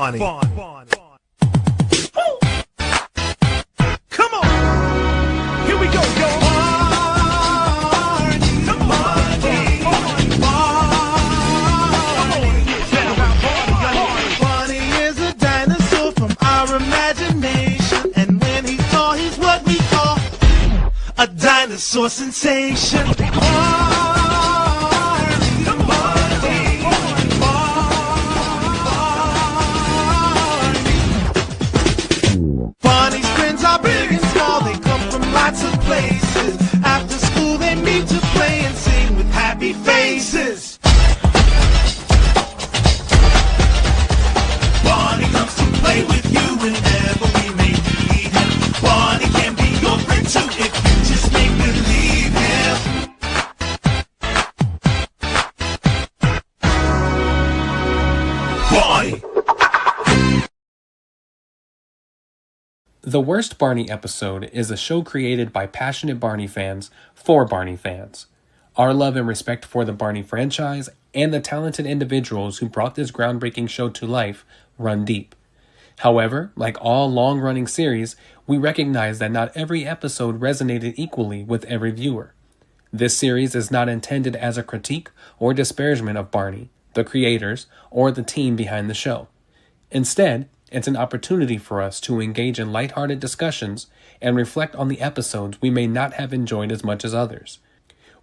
Barney. Come on. Here we go, yo. Barney is a dinosaur from our imagination, and when he's tall, he's what we call a dinosaur sensation. Barney's friends are big and small, they come from lots of places. After school they meet to play and sing with happy faces. Barney loves to play with you whenever we may need him. Barney can be your friend too if you just make believe him. Barney. The Worst Barney Episode is a show created by passionate Barney fans for Barney fans. Our love and respect for the Barney franchise and the talented individuals who brought this groundbreaking show to life run deep. However, like all long-running series, we recognize that not every episode resonated equally with every viewer. This series is not intended as a critique or disparagement of Barney, the creators, or the team behind the show. Instead, it's an opportunity for us to engage in lighthearted discussions and reflect on the episodes we may not have enjoyed as much as others.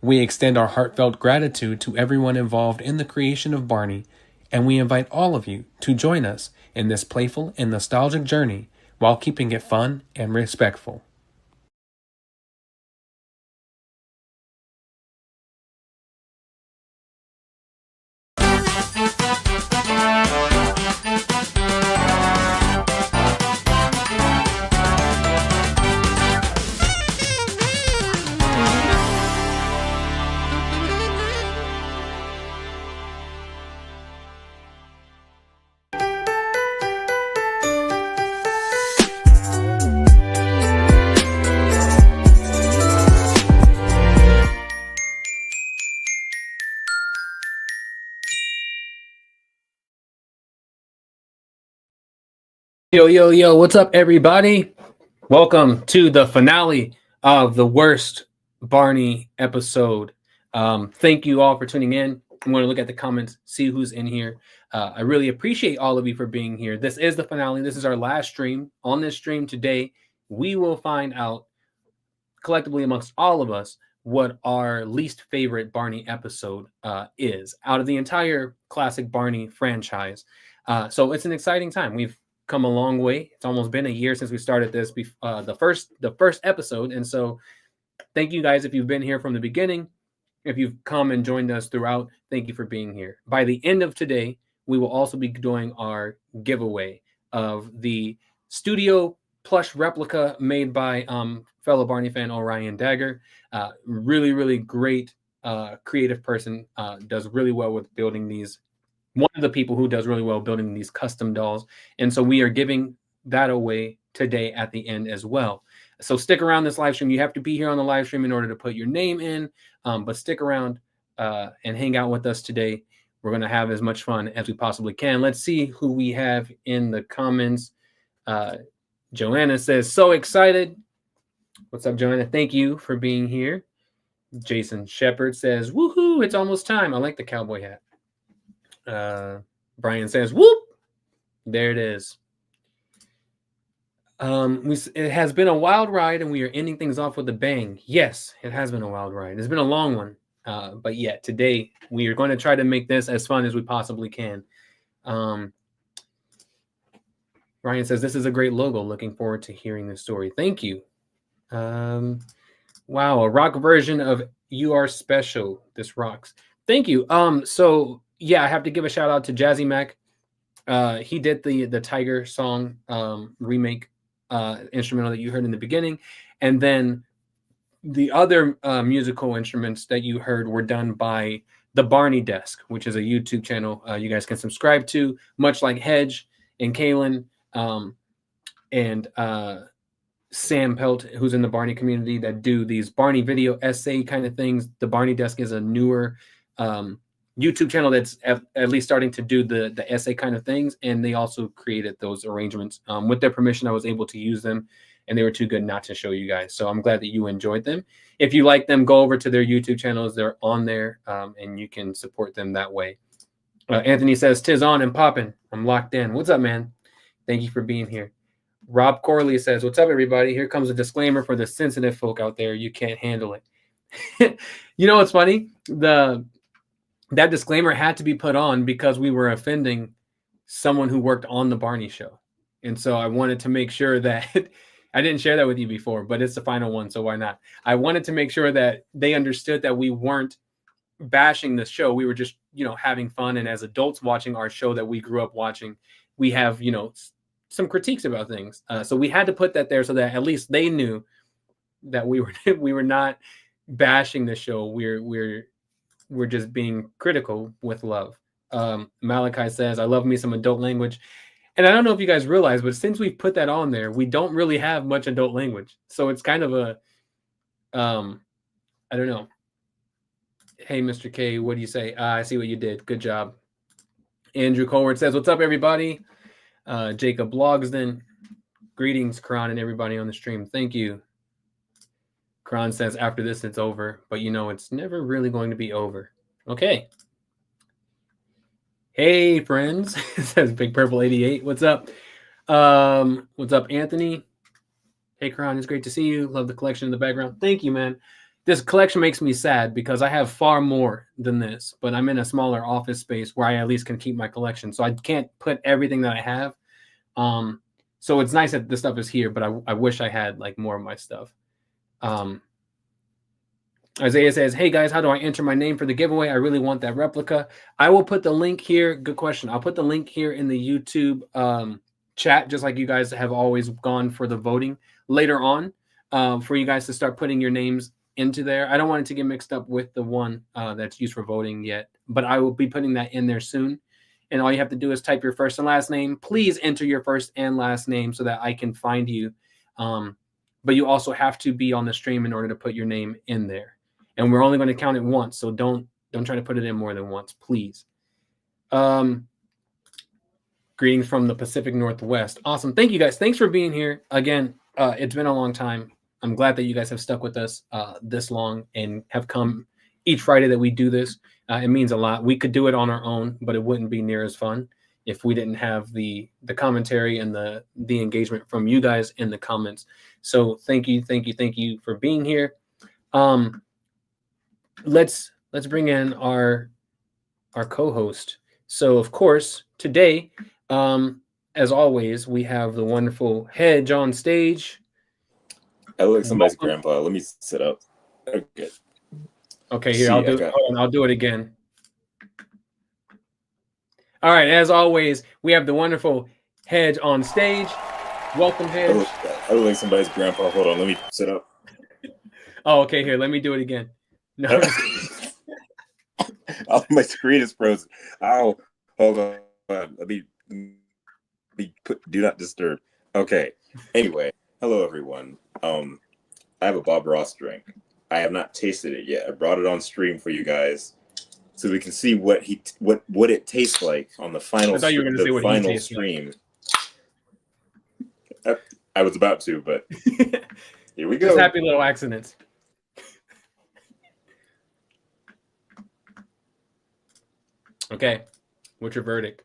We extend our heartfelt gratitude to everyone involved in the creation of Barney, and we invite all of you to join us in this playful and nostalgic journey while keeping it fun and respectful. Yo, what's up, everybody? Welcome to the finale of the Worst Barney Episode. Thank you all for tuning in. I'm going to look at the comments, see who's in here. I really appreciate all of you for being here. This is the finale. This is our last stream. On this stream today, we will find out collectively amongst all of us what our least favorite Barney episode is out of the entire classic Barney franchise. So it's an exciting time. We've come a long way. It's almost been a year since we started this, the first episode, and so thank you guys if you've been here from the beginning. If you've come and joined us throughout, thank you for being here. By the end of today, we will also be doing our giveaway of the studio plush replica made by fellow Barney fan Orian Dagger. Really great creative person, does really well with building these. One of the people who does really well building these custom dolls. And so we are giving that away today at the end as well. So stick around this live stream. You have to be here on the live stream in order to put your name in, but stick around and hang out with us today. We're going to have as much fun as we possibly can. Let's see who we have in the comments. Joanna says, so excited. What's up, Joanna? Thank you for being here. Jason Shepard says, woohoo, it's almost time. I like the cowboy hat. Brian says, whoop, there it is. It has been a wild ride and we are ending things off with a bang. Yes, it has been a wild ride. It's been a long one. But yeah, today we are going to try to make this as fun as we possibly can. Ryan says, this is a great logo. Looking forward to hearing this story. Thank you. Wow, a rock version of You Are Special. This rocks. Thank you. So yeah, I have to give a shout out to Jazzy Mac. He did the Tiger song remake instrumental that you heard in the beginning. And then the other musical instruments that you heard were done by the Barney Desk, which is a YouTube channel you guys can subscribe to, much like Hedge and Kaylin and Sam Pelt, who's in the Barney community, that do these Barney video essay kind of things. The Barney Desk is a newer YouTube channel that's at least starting to do the essay kind of things, and they also created those arrangements. With their permission, I was able to use them, and they were too good not to show you guys. So I'm glad that you enjoyed them. If you like them, go over to their YouTube channels. They're on there, and you can support them that way. Anthony says, "'Tis on and popping. I'm locked in." What's up, man? Thank you for being here. Rob Corley says, "What's up, everybody? Here comes a disclaimer for the sensitive folk out there. You can't handle it." You know what's funny? That disclaimer had to be put on because we were offending someone who worked on the Barney show. And so I wanted to make sure that I didn't share that with you before, but it's the final one, so why not? I wanted to make sure that they understood that we weren't bashing the show. We were just, having fun. And as adults watching our show that we grew up watching, we have, some critiques about things. So we had to put that there so that at least they knew that we were not bashing the show. We're just being critical with love. Malachi says, "I love me some adult language." And I don't know if you guys realize, but since we've put that on there, we don't really have much adult language. So it's kind of a, I don't know. Hey, Mr. K, what do you say? I see what you did. Good job. Andrew Colward says, "What's up, everybody?" Jacob Logsden, greetings, Kerron, and everybody on the stream. Thank you. Kerron says, "After this, it's over, but it's never really going to be over." Okay. Hey, friends, says Big Purple 88. What's up? What's up, Anthony? Hey, Kerron, it's great to see you. Love the collection in the background. Thank you, man. This collection makes me sad because I have far more than this, but I'm in a smaller office space where I at least can keep my collection. So I can't put everything that I have. So it's nice that this stuff is here, but I wish I had more of my stuff. Isaiah says, "Hey guys, how do I enter my name for the giveaway? I really want that replica." I will put the link here. Good question. I'll put the link here in the YouTube chat, just like you guys have always gone for the voting later on, for you guys to start putting your names into there. I don't want it to get mixed up with the one that's used for voting yet, but I will be putting that in there soon. And all you have to do is type your first and last name. Please enter your first and last name so that I can find you. But you also have to be on the stream in order to put your name in there. And we're only going to count it once, so don't try to put it in more than once, please. Greetings from the Pacific Northwest. Awesome. Thank you guys. Thanks for being here. Again, it's been a long time. I'm glad that you guys have stuck with us this long and have come each Friday that we do this. It means a lot. We could do it on our own, but it wouldn't be near as fun if we didn't have the commentary and the engagement from you guys in the comments. So thank you for being here. Let's bring in our co-host. So of course today, as always, we have the wonderful Hedge on stage. I look like somebody's grandpa. Let me sit up. Okay. Okay, here, I'll do it again. All right, as always, we have the wonderful Hedge on stage. Welcome, Hedge. I look like somebody's grandpa. Hold on, let me sit up. Oh, okay, here, let me do it again. No. Oh, my screen is frozen. Ow. Hold on. Let me put do not disturb. Okay. Anyway, hello everyone. I have a Bob Ross drink. I have not tasted it yet. I brought it on stream for you guys so we can see what it tastes like on the final. I thought you were going to say what final stream. Like. I was about to, but here we go. Just happy little accidents. Okay, what's your verdict?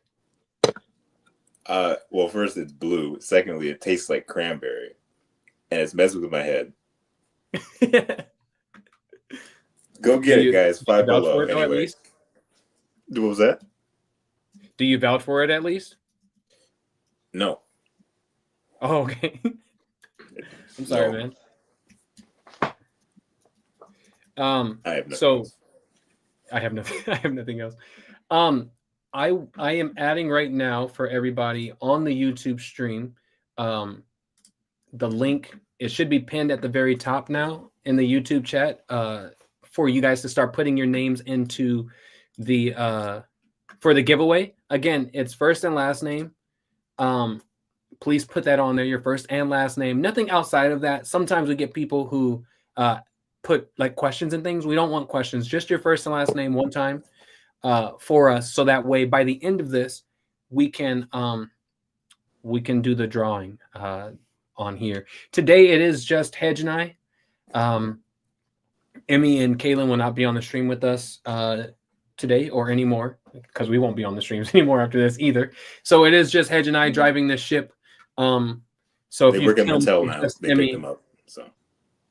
Well, first it's blue. Secondly, it tastes like cranberry, and it's messing with my head. Go get it, guys. $5 below. Anyway, what was that? Do you vouch for it at least? No. Oh, okay. I'm sorry, man. I have nothing. I have nothing. I have nothing else. I am adding right now for everybody on the YouTube stream. The link, it should be pinned at the very top now in the YouTube chat for you guys to start putting your names into the for the giveaway. Again, it's first and last name. Please put that on there, your first and last name. Nothing outside of that. Sometimes we get people who put like questions and things. We don't want questions. Just your first and last name one time. for us, so that way by the end of this we can do the drawing on here. Today it is just Hedge and I. Emmy and Kaylin will not be on the stream with us today or anymore, because we won't be on the streams anymore after this either. So it is just Hedge and I driving this ship. So if They you work at Mattel now, they Emmy, pick them up. So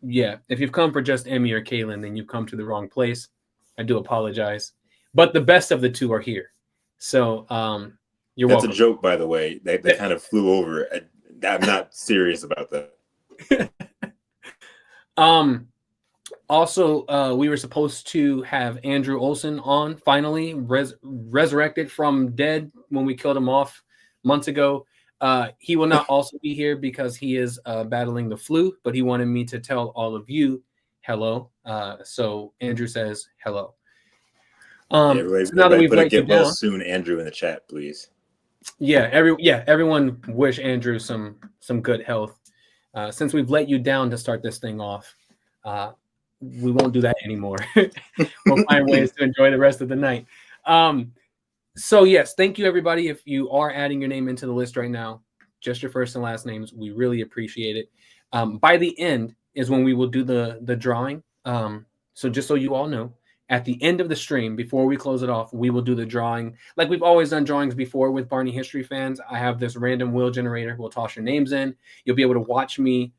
yeah, if you've come for just Emmy or Kaylin, then you've come to the wrong place. I do apologize, but the best of the two are here. So you're that's welcome. a joke, by the way. They kind of flew over. I'm not serious about that. Also, we were supposed to have Andrew Olson on, finally resurrected from dead when we killed him off months ago. He will not also be here because he is battling the flu, but he wanted me to tell all of you hello. So Andrew says hello. Everybody, so now that we've put a let you get well down, soon, Andrew, in the chat, please. Yeah, everyone wish Andrew some good health. Since we've let you down to start this thing off, we won't do that anymore. We'll find ways to enjoy the rest of the night. So yes, thank you everybody. If you are adding your name into the list right now, just your first and last names, we really appreciate it. By the end is when we will do the drawing. So just so you all know, at the end of the stream, before we close it off, we will do the drawing. Like we've always done drawings before with Barney History Fans. I have this random wheel generator. We'll toss your names in. You'll be able to watch me,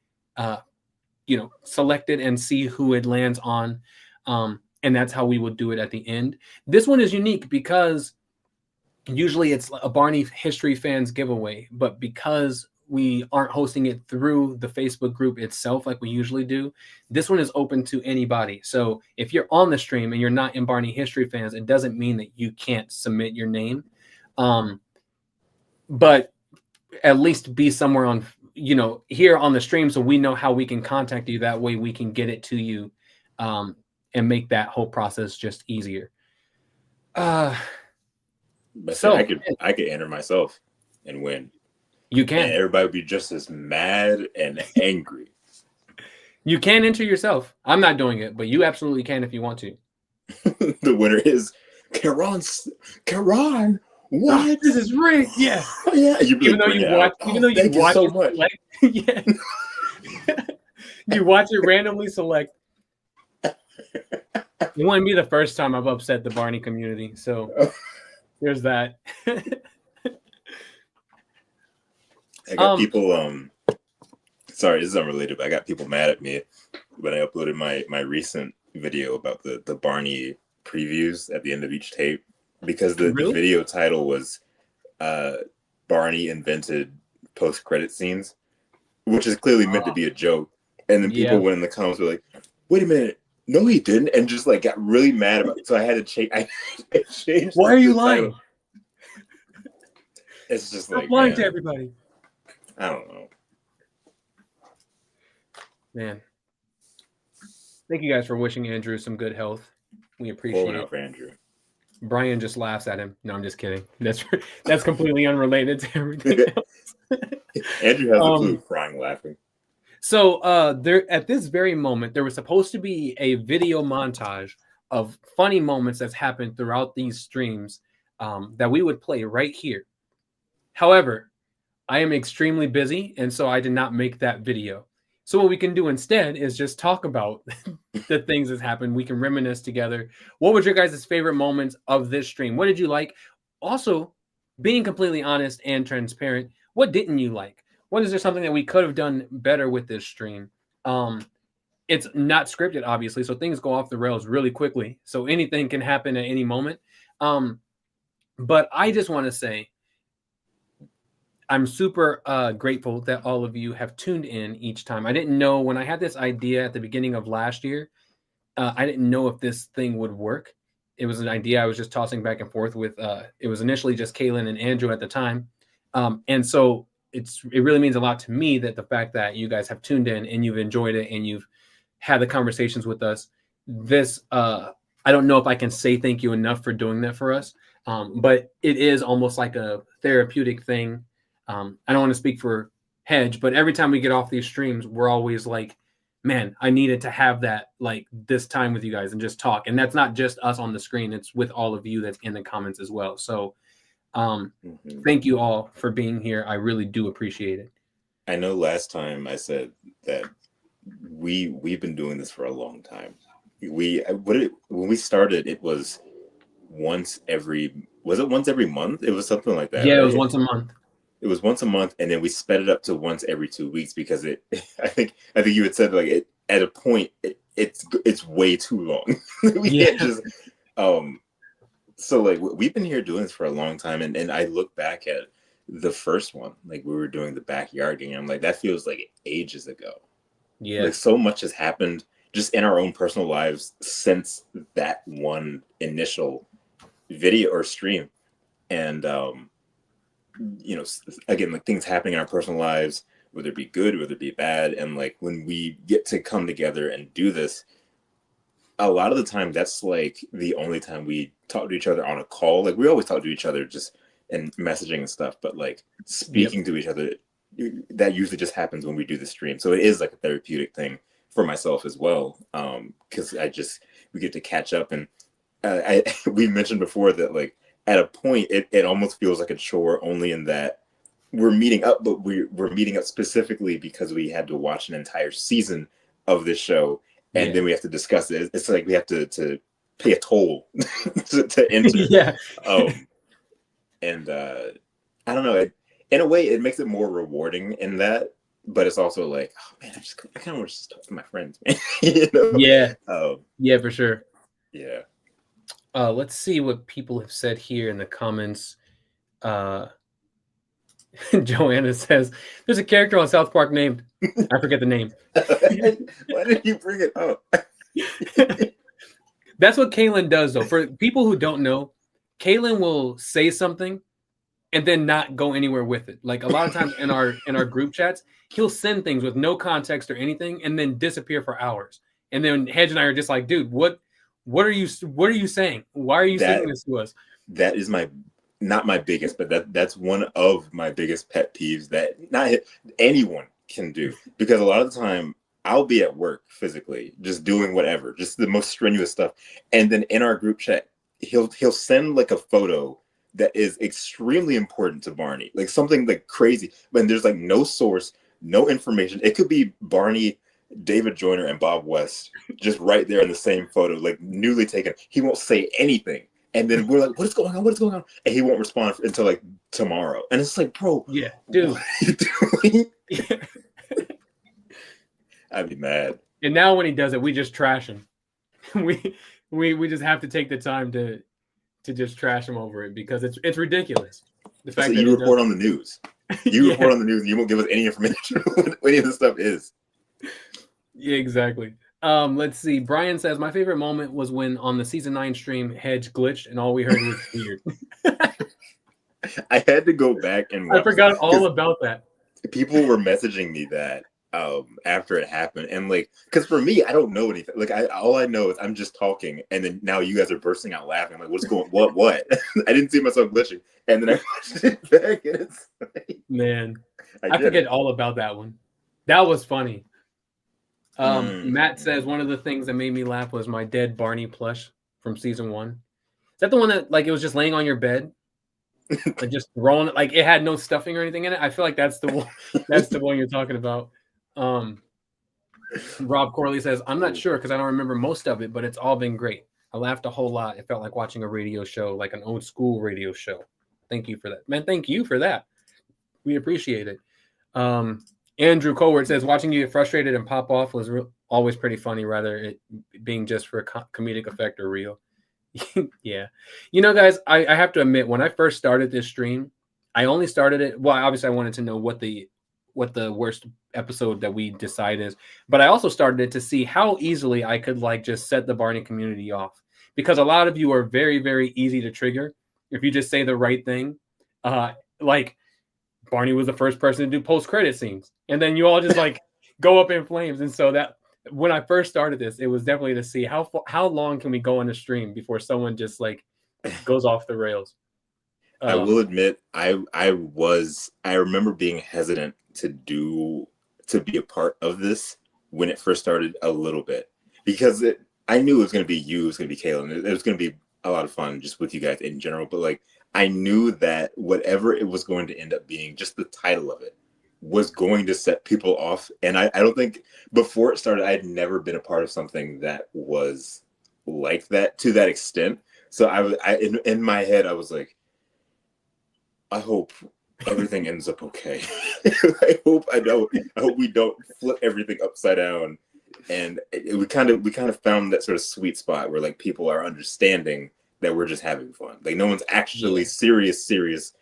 select it and see who it lands on. And that's how we will do it at the end. This one is unique because usually it's a Barney History Fans giveaway, but because we aren't hosting it through the Facebook group itself like we usually do, this one is open to anybody. So if you're on the stream and you're not in Barney History Fans, it doesn't mean that you can't submit your name. But at least be somewhere on, here on the stream so we know how we can contact you. That way we can get it to you and make that whole process just easier. But so I could enter myself and win. You can. And everybody would be just as mad and angry. You can enter yourself. I'm not doing it, but you absolutely can if you want to. The winner is Kerron. What? This is rigged. Yeah. Yeah. Even though you watch so it much. select. Yeah. You watch it randomly select. It wouldn't be the first time I've upset the Barney community. So there's that. I got people sorry, this is unrelated, but I got people mad at me when I uploaded my recent video about the Barney previews at the end of each tape, because the video title was Barney invented post-credit scenes, which is clearly meant to be a joke. And then people went in the comments were like, wait a minute, no he didn't, and just like got really mad about it. So I had to change. I changed. Why are you lying? Title. It's just like lying to everybody. I don't know. Man. Thank you guys for wishing Andrew some good health. We appreciate it. For Andrew. Brian just laughs at him. No, I'm just kidding. That's completely unrelated to everything else. Andrew has a clue, crying, laughing. So there, at this very moment, there was supposed to be a video montage of funny moments that's happened throughout these streams that we would play right here. However, I am extremely busy, and so I did not make that video. So what we can do instead is just talk about the things that happened. We can reminisce together. What was your guys' favorite moments of this stream? What did you like? Also, being completely honest and transparent, what didn't you like? What is there something that we could have done better with this stream? It's not scripted, obviously, so things go off the rails really quickly. So anything can happen at any moment. But I just want to say, I'm super grateful that all of you have tuned in each time. I didn't know when I had this idea at the beginning of last year, I didn't know if this thing would work. It was an idea I was just tossing back and forth with. It was initially just Kaylin and Andrew at the time. And so it really means a lot to me that the fact that you guys have tuned in and you've enjoyed it and you've had the conversations with us. This, I don't know if I can say thank you enough for doing that for us. But it is almost like a therapeutic thing. I don't want to speak for Hedge, but every time we get off these streams, we're always like man, I needed to have that like this time with you guys and just talk. And that's not just us on the screen; it's with all of you that's in the comments as well. So, thank you all for being here. I really do appreciate it. I know last time I said that we've been doing this for a long time. When we started, it was once every month? It was something like that. Yeah, right? it was once a month. It was once a month, and then we sped it up to once every 2 weeks because it. I think you had said like it at a point it's way too long. We can't just. So like we've been here doing this for a long time, and I look back at the first one, like we were doing the backyard game. I'm like, that feels like ages ago. Yeah, like so much has happened just in our own personal lives since that one initial video or stream, and again, like things happening in our personal lives, whether it be good, whether it be bad, and like when we get to come together and do this, a lot of the time that's like the only time we talk to each other on a call. Like we always talk to each other just and messaging and stuff, but like speaking to each other, that usually just happens when we do the stream. So it is like a therapeutic thing for myself as well, because we get to catch up. And we mentioned before that like at a point it almost feels like a chore, only in that we're meeting up, but we're meeting up specifically because we had to watch an entire season of this show, and then we have to discuss it. It's like we have to pay a toll to enter. And I don't know. In a way, it makes it more rewarding in that, but it's also like, oh man, I kind of want to just talk to my friends, man. Yeah, for sure. Yeah. Let's see what people have said here in the comments. Joanna says, "There's a character on South Park named I forget the name." Why did you bring it up? That's what Kaylin does, though. For people who don't know, Kaylin will say something and then not go anywhere with it. Like a lot of times in our group chats, he'll send things with no context or anything and then disappear for hours. And then Hedge and I are just like, dude, what are you saying? Why are you saying this to us? That is not my biggest, but that's one of my biggest pet peeves that not anyone can do. Because a lot of the time I'll be at work physically, just doing whatever, just the most strenuous stuff. And then in our group chat, he'll send like a photo that is extremely important to Barney, like something like crazy, but there's like no source, no information. It could be Barney, David Joyner, and Bob West just right there in the same photo, like newly taken. He won't say anything. And then we're like, what is going on? What is going on? And he won't respond until like tomorrow. And it's like, bro, dude, what are you doing? I'd be mad. And now when he does it, we just trash him. We just have to take the time to just trash him over it because it's ridiculous. The fact that you report on the news. You report on the news and you won't give us any information what any of this stuff is. Yeah, exactly. Let's see. Brian says, my favorite moment was when on the season 9 stream, Hedge glitched and all we heard was weird. I had to go back and watch. I forgot all about that. People were messaging me that after it happened, and like, because for me, I don't know anything. Like, all I know is I'm just talking, and then now you guys are bursting out laughing. I'm like, what's going? What? I didn't see myself glitching, and then I watched it back, and it's like, man, I forget all about that one. That was funny. Matt says one of the things that made me laugh was my dead Barney plush from season 1. Is that the one that like it was just laying on your bed, like just rolling, like it had no stuffing or anything in it? I feel like that's the one. That's the one you're talking about. Rob Corley says, I'm not sure because I don't remember most of it, but it's all been great. I laughed a whole lot. It felt like watching a radio show, like an old school radio show. Thank you for that, man. Thank you for that. We appreciate it. Andrew Colward says, watching you get frustrated and pop off was always pretty funny, rather it being just for comedic effect or real. Yeah. You know, guys, I have to admit, when I first started this stream, I only started it. Well, obviously, I wanted to know what the worst episode that we decide is. But I also started it to see how easily I could like just set the Barney community off. Because a lot of you are very, very easy to trigger if you just say the right thing. Like Barney was the first person to do post-credit scenes. And then you all just like go up in flames. And so that when I first started this, it was definitely to see how long can we go on the stream before someone just like goes off the rails. I will admit, I remember being hesitant to be a part of this when it first started a little bit, because I knew it was going to be you, it was going to be Kaylin. It was going to be a lot of fun just with you guys in general. But like, I knew that whatever it was going to end up being, just the title of it was going to set people off. And I don't think before it started, I had never been a part of something that was like that to that extent. So in my head, I was like, I hope everything ends up okay. I hope we don't flip everything upside down. And we kind of found that sort of sweet spot where like people are understanding that we're just having fun. Like no one's actually serious.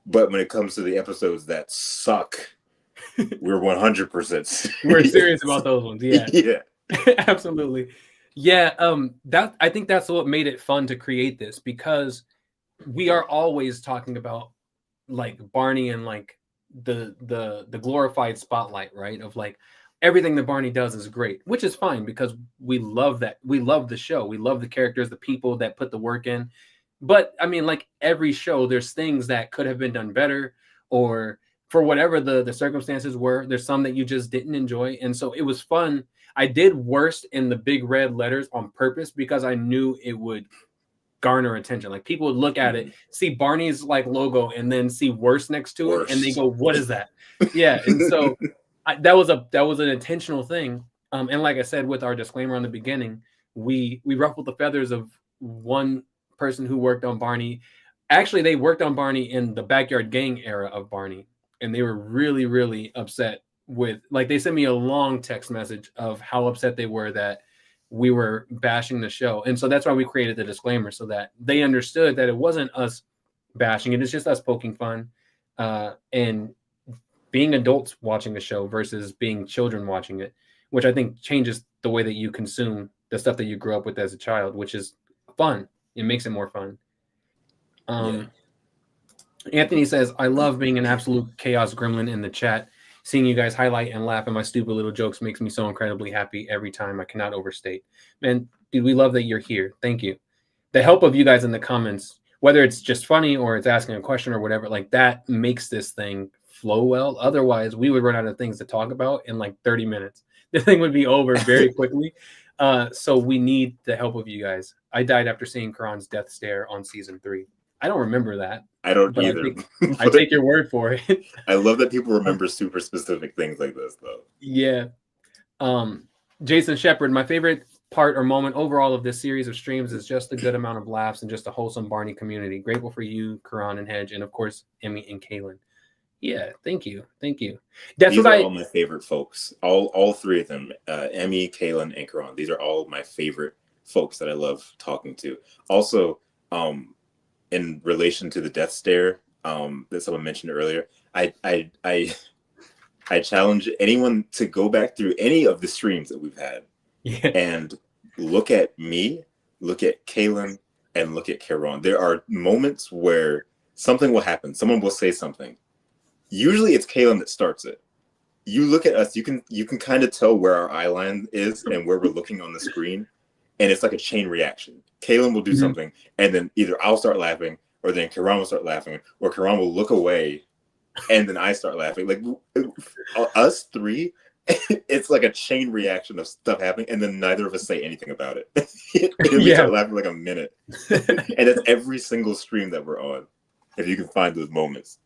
But when it comes to the episodes that suck, we're 100%. We're serious about those ones. Yeah. Yeah. Absolutely. Yeah. I think that's what made it fun to create this, because we are always talking about like Barney and like the glorified spotlight, right? Of like everything that Barney does is great, which is fine because we love that. We love the show. We love the characters, the people that put the work in. But I mean, like every show, there's things that could have been done better, or for whatever the circumstances were, there's some that you just didn't enjoy. And so it was fun. I did worst in the big red letters on purpose because I knew it would garner attention. Like people would look at it, see Barney's like logo, and then see worst next to it, and they go, "What is that?" Yeah, and so that was an intentional thing. And like I said, with our disclaimer on the beginning, we ruffled the feathers of one person who worked on Barney. Actually, they worked on Barney in the Backyard Gang era of Barney, and they were really, really upset with, like, they sent me a long text message of how upset they were that we were bashing the show. And so that's why we created the disclaimer, so that they understood that it wasn't us bashing it. It's just us poking fun and being adults watching the show versus being children watching it, which I think changes the way that you consume the stuff that you grew up with as a child, which is fun. It makes it more fun. Anthony says, I love being an absolute chaos gremlin in the chat. Seeing you guys highlight and laugh at my stupid little jokes makes me so incredibly happy every time. I cannot overstate. Man, dude, we love that you're here. Thank you. The help of you guys in the comments, whether it's just funny or it's asking a question or whatever, like that makes this thing flow well. Otherwise, we would run out of things to talk about in like 30 minutes. The thing would be over very quickly. So we need the help of you guys. I died after seeing Kerron's death stare on season 3. I don't remember that. I don't either. I take your word for it. I love that people remember super specific things like this, though. Yeah. Jason Shepard, my favorite part or moment overall of this series of streams is just a good amount of laughs and just a wholesome Barney community. Grateful for you, Kerron and Hedge, and of course, Emmy and Kaylin. Yeah, thank you. Thank you. That's These are all my favorite folks. All three of them, Emmy, Kaylin, and Kerron. These are all my favorite folks that I love talking to. Also, in relation to the death stare that someone mentioned earlier, I challenge anyone to go back through any of the streams that we've had and look at me, look at Kaylin, and look at Kerron. There are moments where something will happen. Someone will say something. Usually it's Kaylin that starts it. You look at us, you can kind of tell where our eye line is and where we're looking on the screen. And it's like a chain reaction. Kaylin will do something, and then either I'll start laughing, or then Kerron will start laughing, or Kerron will look away, and then I start laughing. Like us three, it's like a chain reaction of stuff happening, and then neither of us say anything about it. We start laughing like a minute, and it's every single stream that we're on. If you can find those moments,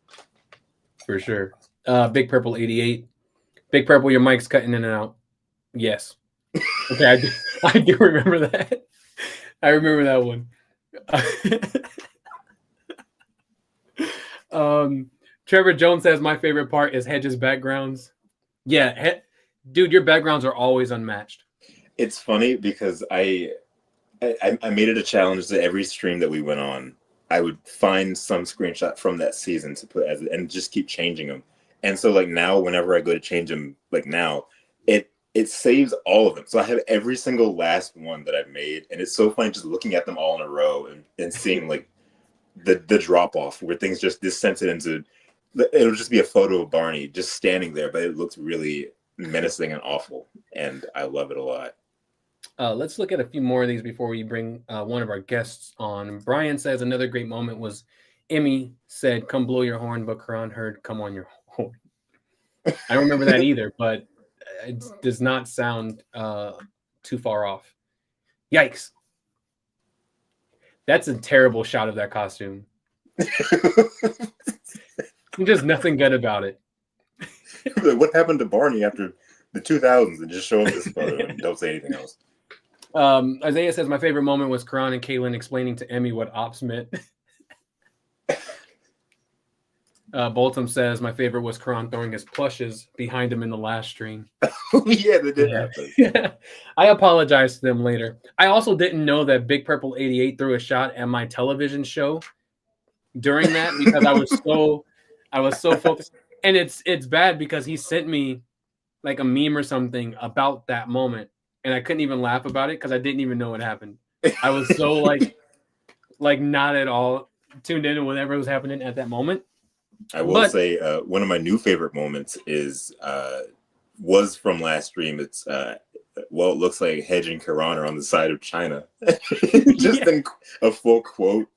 for sure. Big Purple 88, Big Purple, your mic's cutting in and out. Yes. Okay, I do remember that. I remember that one. Trevor Jones says my favorite part is Hedge's backgrounds. Yeah, dude, your backgrounds are always unmatched. It's funny because I made it a challenge that every stream that we went on, I would find some screenshot from that season to put as and just keep changing them. And so like now, whenever I go to change them, like now, it saves all of them. So I have every single last one that I've made. And it's so funny just looking at them all in a row and seeing like the drop off where things just descended into, it'll just be a photo of Barney just standing there, but it looks really menacing and awful. And I love it a lot. Let's look at a few more of these before we bring one of our guests on. Brian says another great moment was Emmy said, come blow your horn, but Kerron heard, come on your horn. I don't remember that either, but it does not sound too far off. Yikes. That's a terrible shot of that costume. Just nothing good about it. What happened to Barney after the 2000s? And just show us this photo and don't say anything else. Isaiah says, my favorite moment was Kerron and Kaylin explaining to Emmy what ops meant. Bolton says, my favorite was Kerron throwing his plushes behind him in the last stream. Yeah, that did happen. Yeah. I apologize to them later. I also didn't know that Big Purple 88 threw a shot at my television show during that because I was so focused. And it's bad because he sent me like a meme or something about that moment, and I couldn't even laugh about it because I didn't even know what happened. I was so like not at all tuned in to whatever was happening at that moment. I will say one of my new favorite moments was from last stream. It's it looks like Hedge and Kerron are on the side of China. Just in a full quote.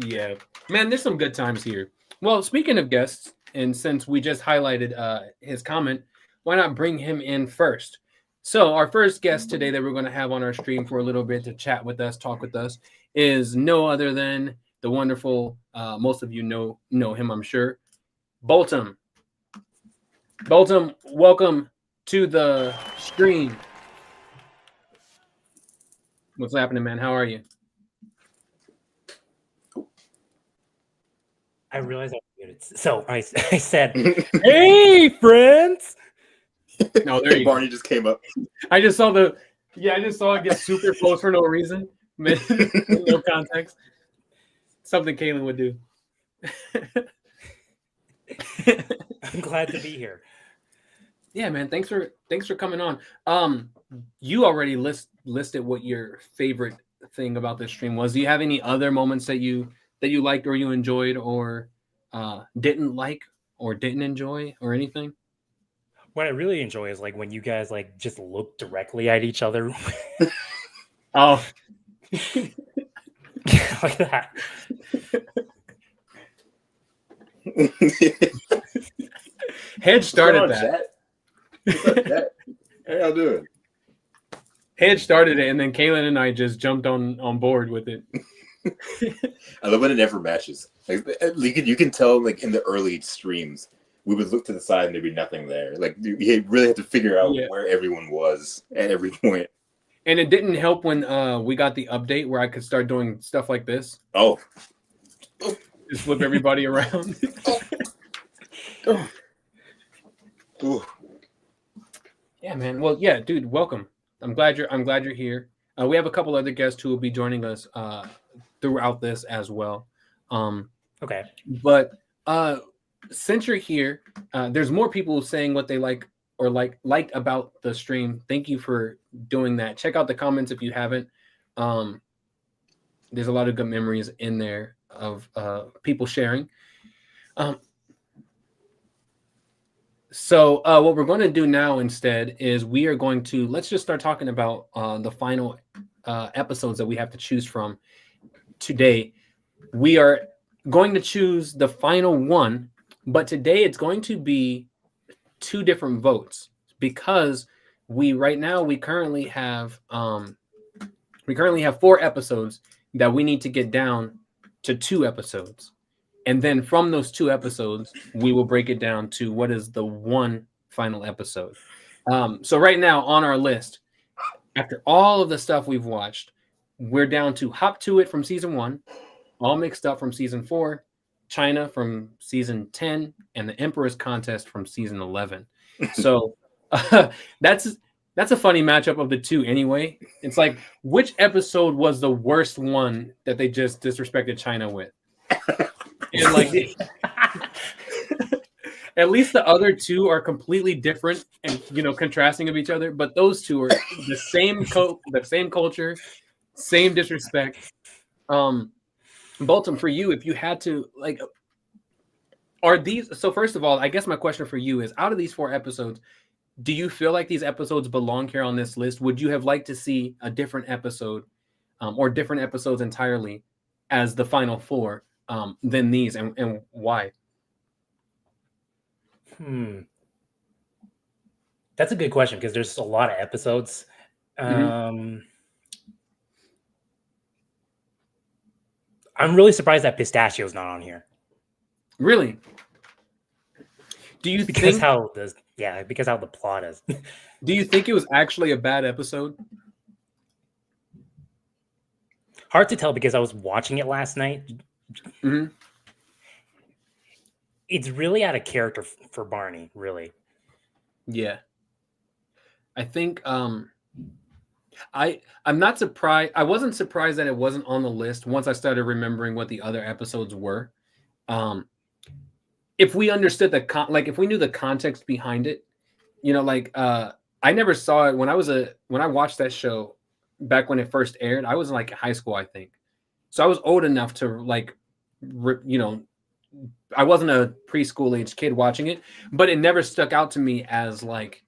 Yeah, man, there's some good times here. Well, speaking of guests, and since we just highlighted his comment, why not bring him in first? So our first guest today that we're going to have on our stream for a little bit to chat with us, talk with us, is no other than the wonderful, most of you know him, I'm sure, Bolton. Bolton, welcome to the stream. What's happening, man? How are you? I realized I was muted. So I said, hey, friends. No, there you Barney just came up. I just saw it get super close for no reason. No context. Something Kaylin would do. I'm glad to be here. Yeah, man. Thanks for coming on. You already listed what your favorite thing about this stream was. Do you have any other moments that you liked or you enjoyed or didn't like or didn't enjoy or anything? What I really enjoy is like when you guys like just look directly at each other. Oh, like that. Hedge started that. How y'all doing? Hedge started it, and then Kaylin and I just jumped on board with it. I love when it never matches. Like you can tell, like in the early streams, we would look to the side and there'd be nothing there. Like you really had to figure out where everyone was at every point. And it didn't help when we got the update where I could start doing stuff like this. Oh, just flip everybody around. Ooh. Yeah, man. Well, yeah, dude, welcome. I'm glad you're here. We have a couple other guests who will be joining us throughout this as well. Okay. But since you're here, there's more people saying what they like or liked about the stream. Thank you for doing that. Check out the comments if you haven't. There's a lot of good memories in there of people sharing. So what we're going to do now instead is we are going to let's just start talking about the final episodes that we have to choose from today. We are going to choose the final one, but today it's going to be two different votes because we currently have 4 episodes that we need to get down to 2 episodes. And then from those 2 episodes, we will break it down to what is the one final episode. So right now on our list, after all of the stuff we've watched, we're down to Hop to It from season 1, All Mixed Up from season 4, China from season 10, and the Emperor's Contest from season 11. So that's a funny matchup of the 2 anyway. It's like, which episode was the worst one that they just disrespected China with? And like, at least the other 2 are completely different and contrasting of each other. But those 2 are the same the same culture, same disrespect. Bolton, for you, if you had to are these? So first of all, I guess my question for you is: out of these 4 episodes, do you feel like these episodes belong here on this list? Would you have liked to see a different episode, or different episodes entirely, as the final 4? than these, and why? That's a good question because there's a lot of episodes. I'm really surprised that Pistachio's not on here. Really? Do you Because think how the plot is. do you think it was actually a bad episode? Hard to tell because I was watching it last night. It's really out of character for Barney, really. Yeah. I think I'm not surprised. I wasn't surprised that it wasn't on the list once I started remembering what the other episodes were. If we understood if we knew the context behind it, I never saw it when I watched that show back when it first aired. I was in like high school, I think. So I was old enough to I wasn't a preschool age kid watching it, but it never stuck out to me as like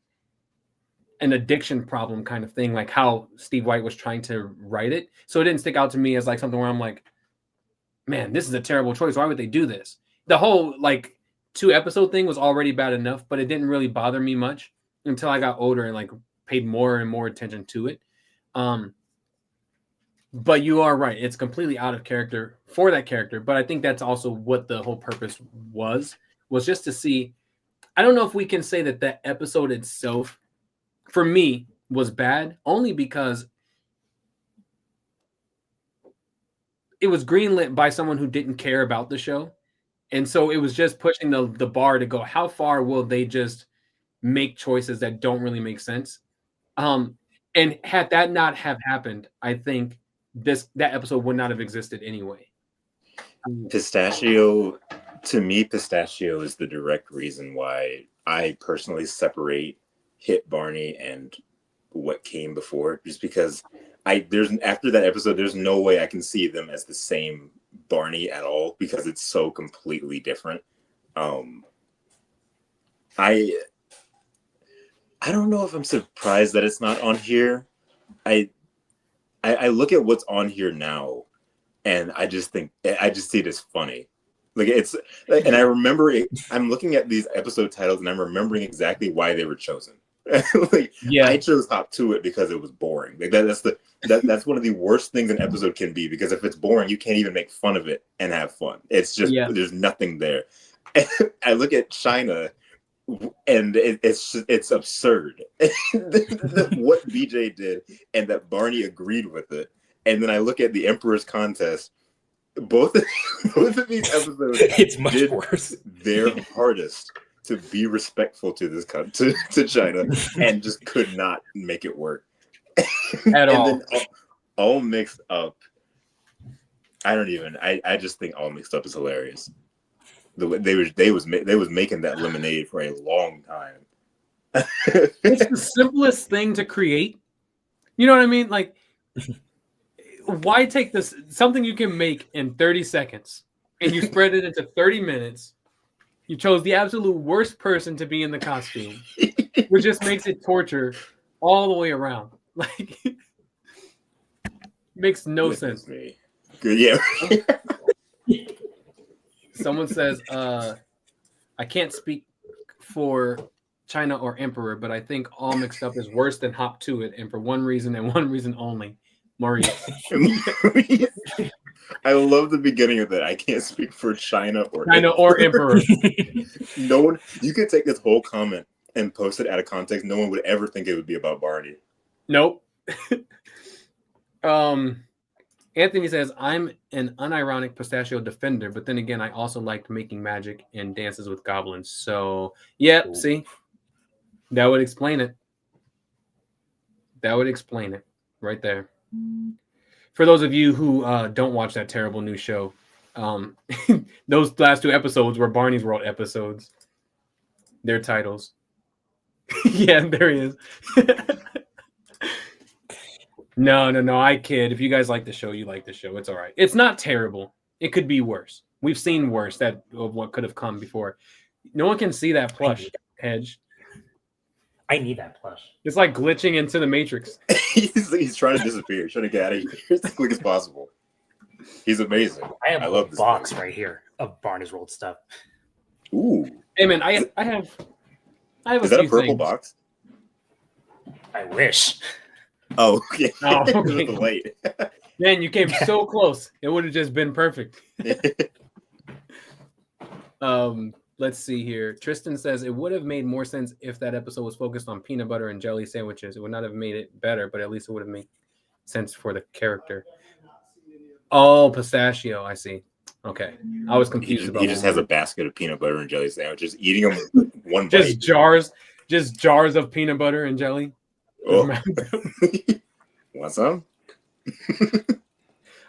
an addiction problem kind of thing, like how Steve White was trying to write it. So it didn't stick out to me as like something where I'm like, man, this is a terrible choice. Why would they do this? The whole like 2-episode thing was already bad enough, but it didn't really bother me much until I got older and like paid more and more attention to it. But you are right. It's completely out of character for that character. But I think that's also what the whole purpose was just to see. I don't know if we can say that episode itself, for me, was bad, only because it was greenlit by someone who didn't care about the show. And so it was just pushing the bar to go, how far will they just make choices that don't really make sense? And had that not have happened, I think that episode would not have existed anyway. Pistachio is the direct reason why I personally separate Hit Barney and what came before, just because after that episode, there's no way I can see them as the same Barney at all because it's so completely different. I don't know if I'm surprised that it's not on here. I look at what's on here now, and I just see it as funny. Like it's like, and I remember it. I'm looking at these episode titles, and I'm remembering exactly why they were chosen. I chose Hop to It because it was boring. Like that's one of the worst things an episode can be, because if it's boring, you can't even make fun of it and have fun. It's just there's nothing there. I look at China, and it's absurd what BJ did, and that Barney agreed with it. And then I look at the Emperor's Contest. Both of these episodes it's much worse. Their hardest to be respectful to this to China, and just could not make it work at all. And then all mixed up. I just think All Mixed Up is hilarious. They was making that lemonade for a long time. It's the simplest thing to create. You know what I mean? Like, why take something you can make in 30 seconds and you spread it into 30 minutes? You chose the absolute worst person to be in the costume, which just makes it torture all the way around. Like, makes no sense. Good, yeah. Someone says, I can't speak for China or Emperor, but I think All Mixed Up is worse than Hop to It, and for one reason and one reason only. Maurice. I love the beginning of that. I can't speak for China or Emperor. No one. You could take this whole comment and post it out of context. No one would ever think it would be about Barney. Nope. Anthony says, I'm an unironic Pistachio defender, but then again, I also liked making magic and dances with goblins. So, yeah, Ooh. See? That would explain it. That would explain it right there. For those of you who don't watch that terrible new show, those last 2 episodes were Barney's World episodes. Their titles. Yeah, there he is. No, I kid. If you guys like the show, you like the show. It's all right. It's not terrible. It could be worse. We've seen worse of what could have come before. No one can see that plush, Hedge. I need that plush. It's like glitching into the Matrix. He's trying to disappear. He's trying to get out of here as quick as possible. He's amazing. I love a this box movie. right here of Barney's World stuff. Ooh, Hey man, I have is a that a few purple things. box? I wish. Oh, okay. Oh, It okay. was late. Man, you came so close. It would have just been perfect. Let's see here. Tristan says it would have made more sense if that episode was focused on peanut butter and jelly sandwiches. It would not have made it better, but at least it would have made sense for the character. Oh, pistachio. I see. Okay, I was confused about. He just has a basket of peanut butter and jelly sandwiches, eating them one just bite. jars of peanut butter and jelly. Oh. Want some?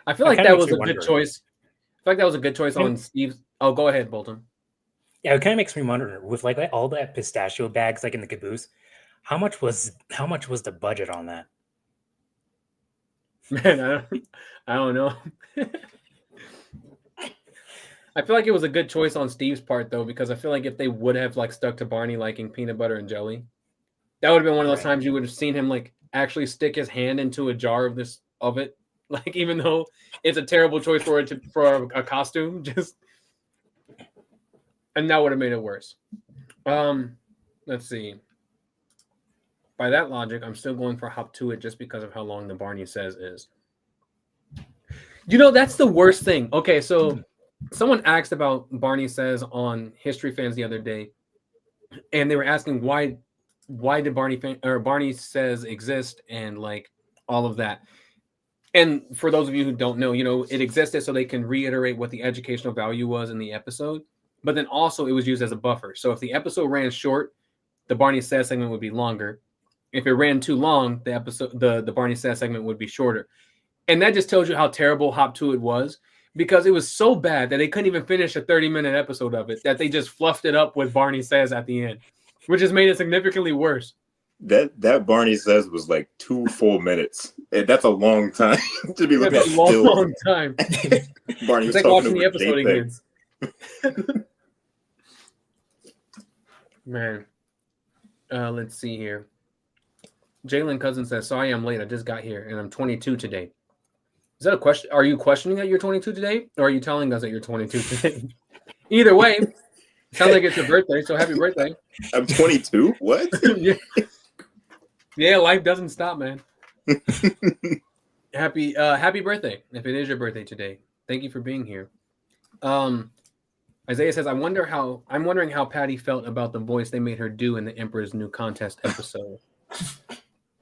I feel like that was a good choice. I feel like that was a good choice on Steve's. Oh, go ahead, Bolton. Yeah, it kind of makes me wonder with like all that pistachio bags like in the caboose, how much was the budget on that? Man, I don't know. I feel like it was a good choice on Steve's part though, because I feel like if they would have like stuck to Barney liking peanut butter and jelly, that would have been one of those times you would have seen him like actually stick his hand into a jar of it. Like even though it's a terrible choice for a costume, and that would have made it worse. Let's see. By that logic, I'm still going for hop to it just because of how long the Barney Says is. You know, that's the worst thing. Okay, so someone asked about Barney Says on History Fans the other day, and they were asking why did Barney Says exist and like all of that. And for those of you who don't know, you know, it existed so they can reiterate what the educational value was in the episode, but then also it was used as a buffer. So if the episode ran short, the Barney Says segment would be longer. If it ran too long, the Barney Says segment would be shorter. And that just tells you how terrible Hop to It was, because it was so bad that they couldn't even finish a 30-minute episode of it, that they just fluffed it up with Barney Says at the end, which has made it significantly worse. That Barney Says was like 2 full minutes. That's a long time to be looking at. That's a long time. Barney was like watching the episode again. Man, let's see here. Jalen Cousin says, "Sorry, I'm late. I just got here, and I'm 22 today." Is that a question? Are you questioning that you're 22 today, or are you telling us that you're 22 today? Either way, sounds like it's your birthday. So happy birthday! I'm 22. What? Yeah, life doesn't stop, man. Happy birthday if it is your birthday today. Thank you for being here. Isaiah says, I'm wondering how Patty felt about the voice they made her do in the Emperor's New Contest episode.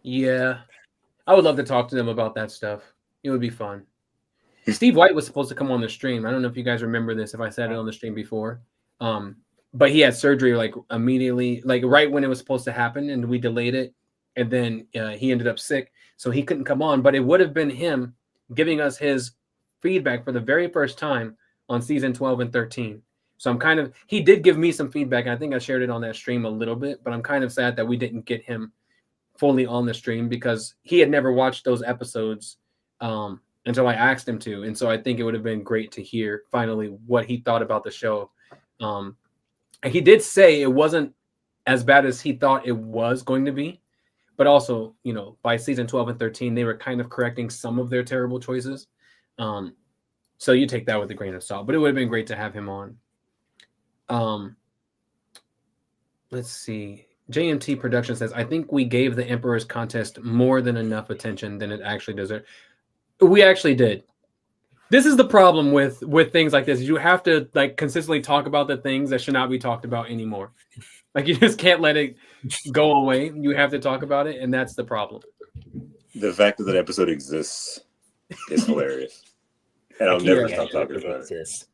Yeah, I would love to talk to them about that stuff. It would be fun. Steve White was supposed to come on the stream. I don't know if you guys remember this, if I said it on the stream before. But he had surgery like immediately, like right when it was supposed to happen, and we delayed it. And then he ended up sick, so he couldn't come on. But it would have been him giving us his feedback for the very first time on season 12 and 13. So he did give me some feedback. I think I shared it on that stream a little bit, but I'm kind of sad that we didn't get him fully on the stream because he had never watched those episodes until I asked him to. And so I think it would have been great to hear finally what he thought about the show. And he did say it wasn't as bad as he thought it was going to be. But also, you know, by season 12 and 13, they were kind of correcting some of their terrible choices. So you take that with a grain of salt. But it would have been great to have him on. Let's see. JMT Production says, I think we gave the Emperor's Contest more than enough attention than it actually deserved. We actually did. This is the problem with things like this. You have to like consistently talk about the things that should not be talked about anymore. Like you just can't let it go away. You have to talk about it, and that's the problem. The fact that episode exists is hilarious. And I'll never stop talking about it.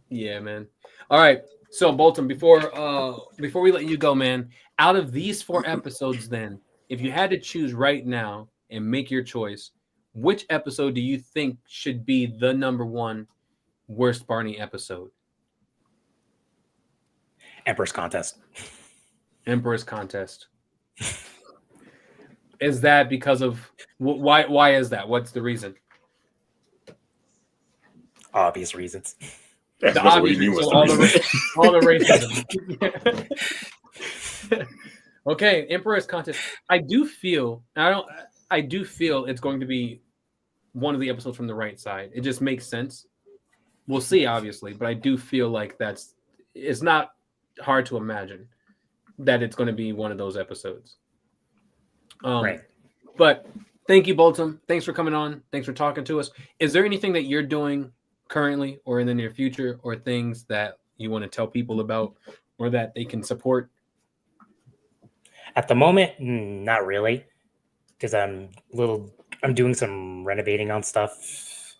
Yeah, man. All right. So Bolton, before we let you go, man, out of these 4 episodes, then, if you had to choose right now and make your choice, which episode do you think should be the number 1 worst Barney episode? Emperor's Contest. Emperor's Contest. Is that because of why is that? What's the reason? Obvious reasons. The obvious reasons, all the racism. Okay, Emperor's Contest. I do feel it's going to be one of the episodes from the right side. It just makes sense. We'll see, obviously, but I do feel like it's not hard to imagine that it's going to be one of those episodes. Right. But thank you, Bolton. Thanks for coming on. Thanks for talking to us. Is there anything that you're doing currently or in the near future, or things that you want to tell people about or that they can support? At the moment, not really, because I'm doing some renovating on stuff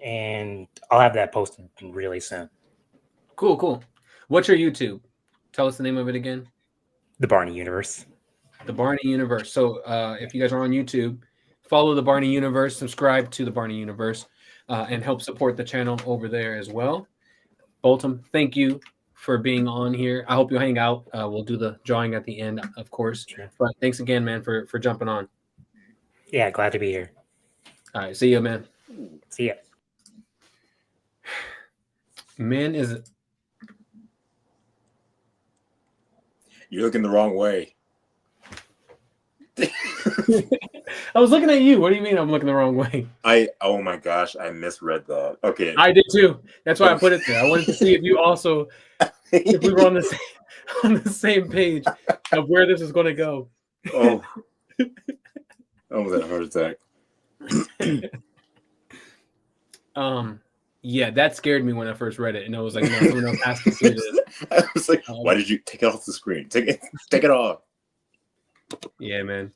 and I'll have that posted really soon. Cool. What's your YouTube? Tell us the name of it again. The Barney Universe. The Barney Universe. So if you guys are on YouTube, follow the Barney Universe, subscribe to the Barney Universe, and help support the channel over there as well. Bolton, thank you for being on here. I hope you hang out. We'll do the drawing at the end, of course. Sure. But thanks again, man, for jumping on. Yeah, glad to be here. All right, see you, man. See ya. Man, You're looking the wrong way. I was looking at you. What do you mean I'm looking the wrong way? Oh my gosh, I misread that. Okay. I did too. That's why I put it there. I wanted to see if you also, if we were on the same page of where this is going to go. Oh, I almost had a heart attack. Yeah, that scared me when I first read it, and I was like, no, someone else has to do this. I was like, why did you take it off the screen? Take it off. Yeah, man.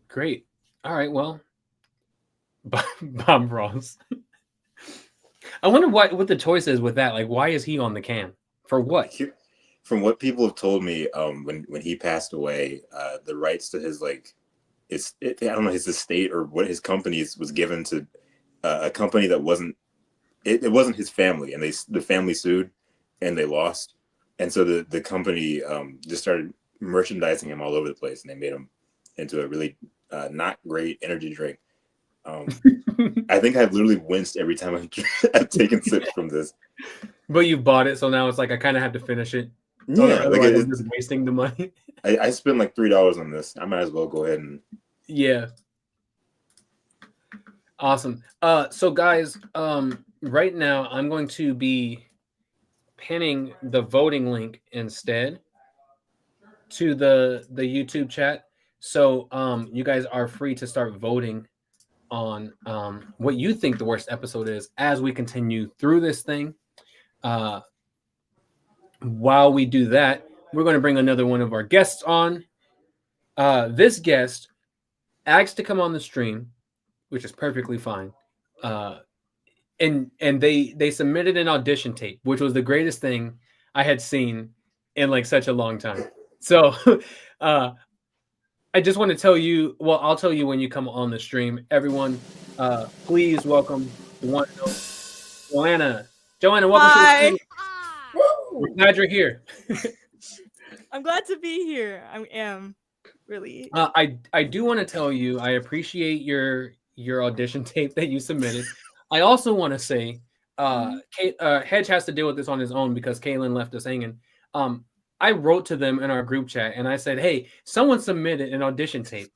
Great. All right, well, Bob Ross. I wonder what the choice is with that. Like, why is he on the cam? For what? From what people have told me, when he passed away, the rights to his I don't know, his estate or what his company was given to a company that wasn't his family, and the family sued and they lost, and so the company just started merchandising him all over the place, and they made him into a really not great energy drink. I think I've literally winced every time I've taken sips from this. But you bought it, so now it's like I kind of have to finish it. Yeah, otherwise I'm just wasting the money. I spent like $3 on this. I might as well go ahead and. Yeah. Awesome. So guys, right now I'm going to be pinning the voting link instead to the YouTube chat. So you guys are free to start voting on what you think the worst episode is as we continue through this thing. While we do that, we're going to bring another one of our guests on. This guest asked to come on the stream, which is perfectly fine. And they submitted an audition tape, which was the greatest thing I had seen in like such a long time. So I just want to tell you, well, I'll tell you when you come on the stream. Everyone, please welcome the one and only Joanna. Joanna, welcome to the stream. We're glad you're here. I'm glad to be here. I am really. I do want to tell you, I appreciate your audition tape that you submitted. I also want to say, Hedge has to deal with this on his own because Kaylin left us hanging. I wrote to them in our group chat and I said, hey, someone submitted an audition tape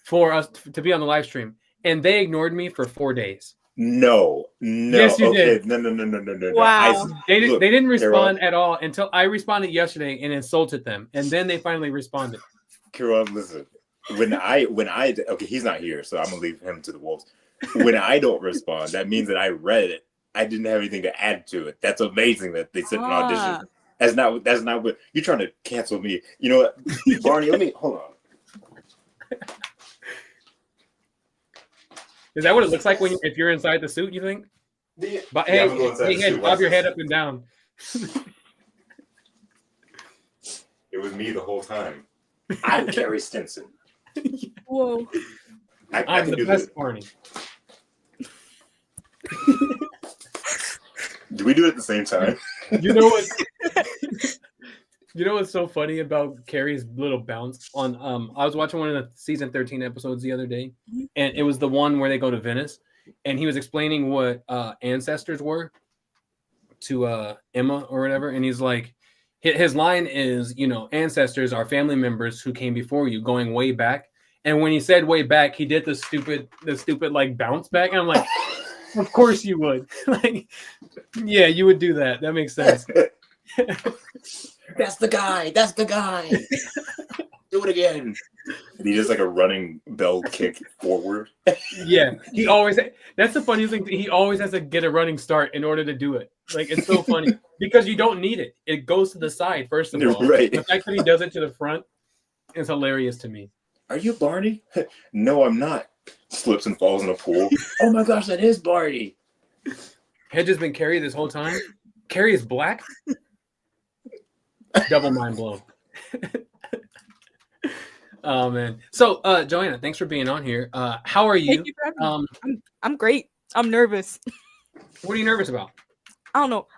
for us to be on the live stream, and they ignored me for 4 days. No. Yes, you did. No. Wow. They didn't respond at all until I responded yesterday and insulted them, and then they finally responded. Kerron, listen. When I okay, he's not here, so I'm gonna leave him to the wolves. When I don't respond, that means that I read it. I didn't have anything to add to it. That's amazing that they sent an audition. That's not what you're trying to cancel me. You know what, Barney? Let me hold on. Is that what it looks like if you're inside the suit? You think? But Yeah, hey, bob your head up and down. It was me the whole time. I'm Carrie Stinson. Whoa. I'm the best Barney. Do we do it at the same time? You know what? You know what's so funny about Carrie's little bounce on? I was watching one of the season 13 episodes the other day, and it was the one where they go to Venice, and he was explaining what ancestors were to Emma or whatever, and he's like, his line is, ancestors are family members who came before you, going way back, And when he said way back, he did the stupid like bounce back. And I'm like, of course you would. Like, yeah, you would do that. That makes sense. That's the guy. That's the guy. Do it again. And he just like a running bell kick forward. Yeah, that's the funniest thing. He always has to get a running start in order to do it. Like, it's so funny because you don't need it. It goes to the side first of all. Right. The fact that he does it to the front is hilarious to me. Are you Barney? No, I'm not. Slips and falls in a pool. Oh my gosh, that is Barney. Hedge has been Carrie this whole time. Carrie is black. Double mind blown. Oh man. So Joanna, thanks for being on here. How are you? Thank you for having me. I'm great. I'm nervous. What are you nervous about? I don't know.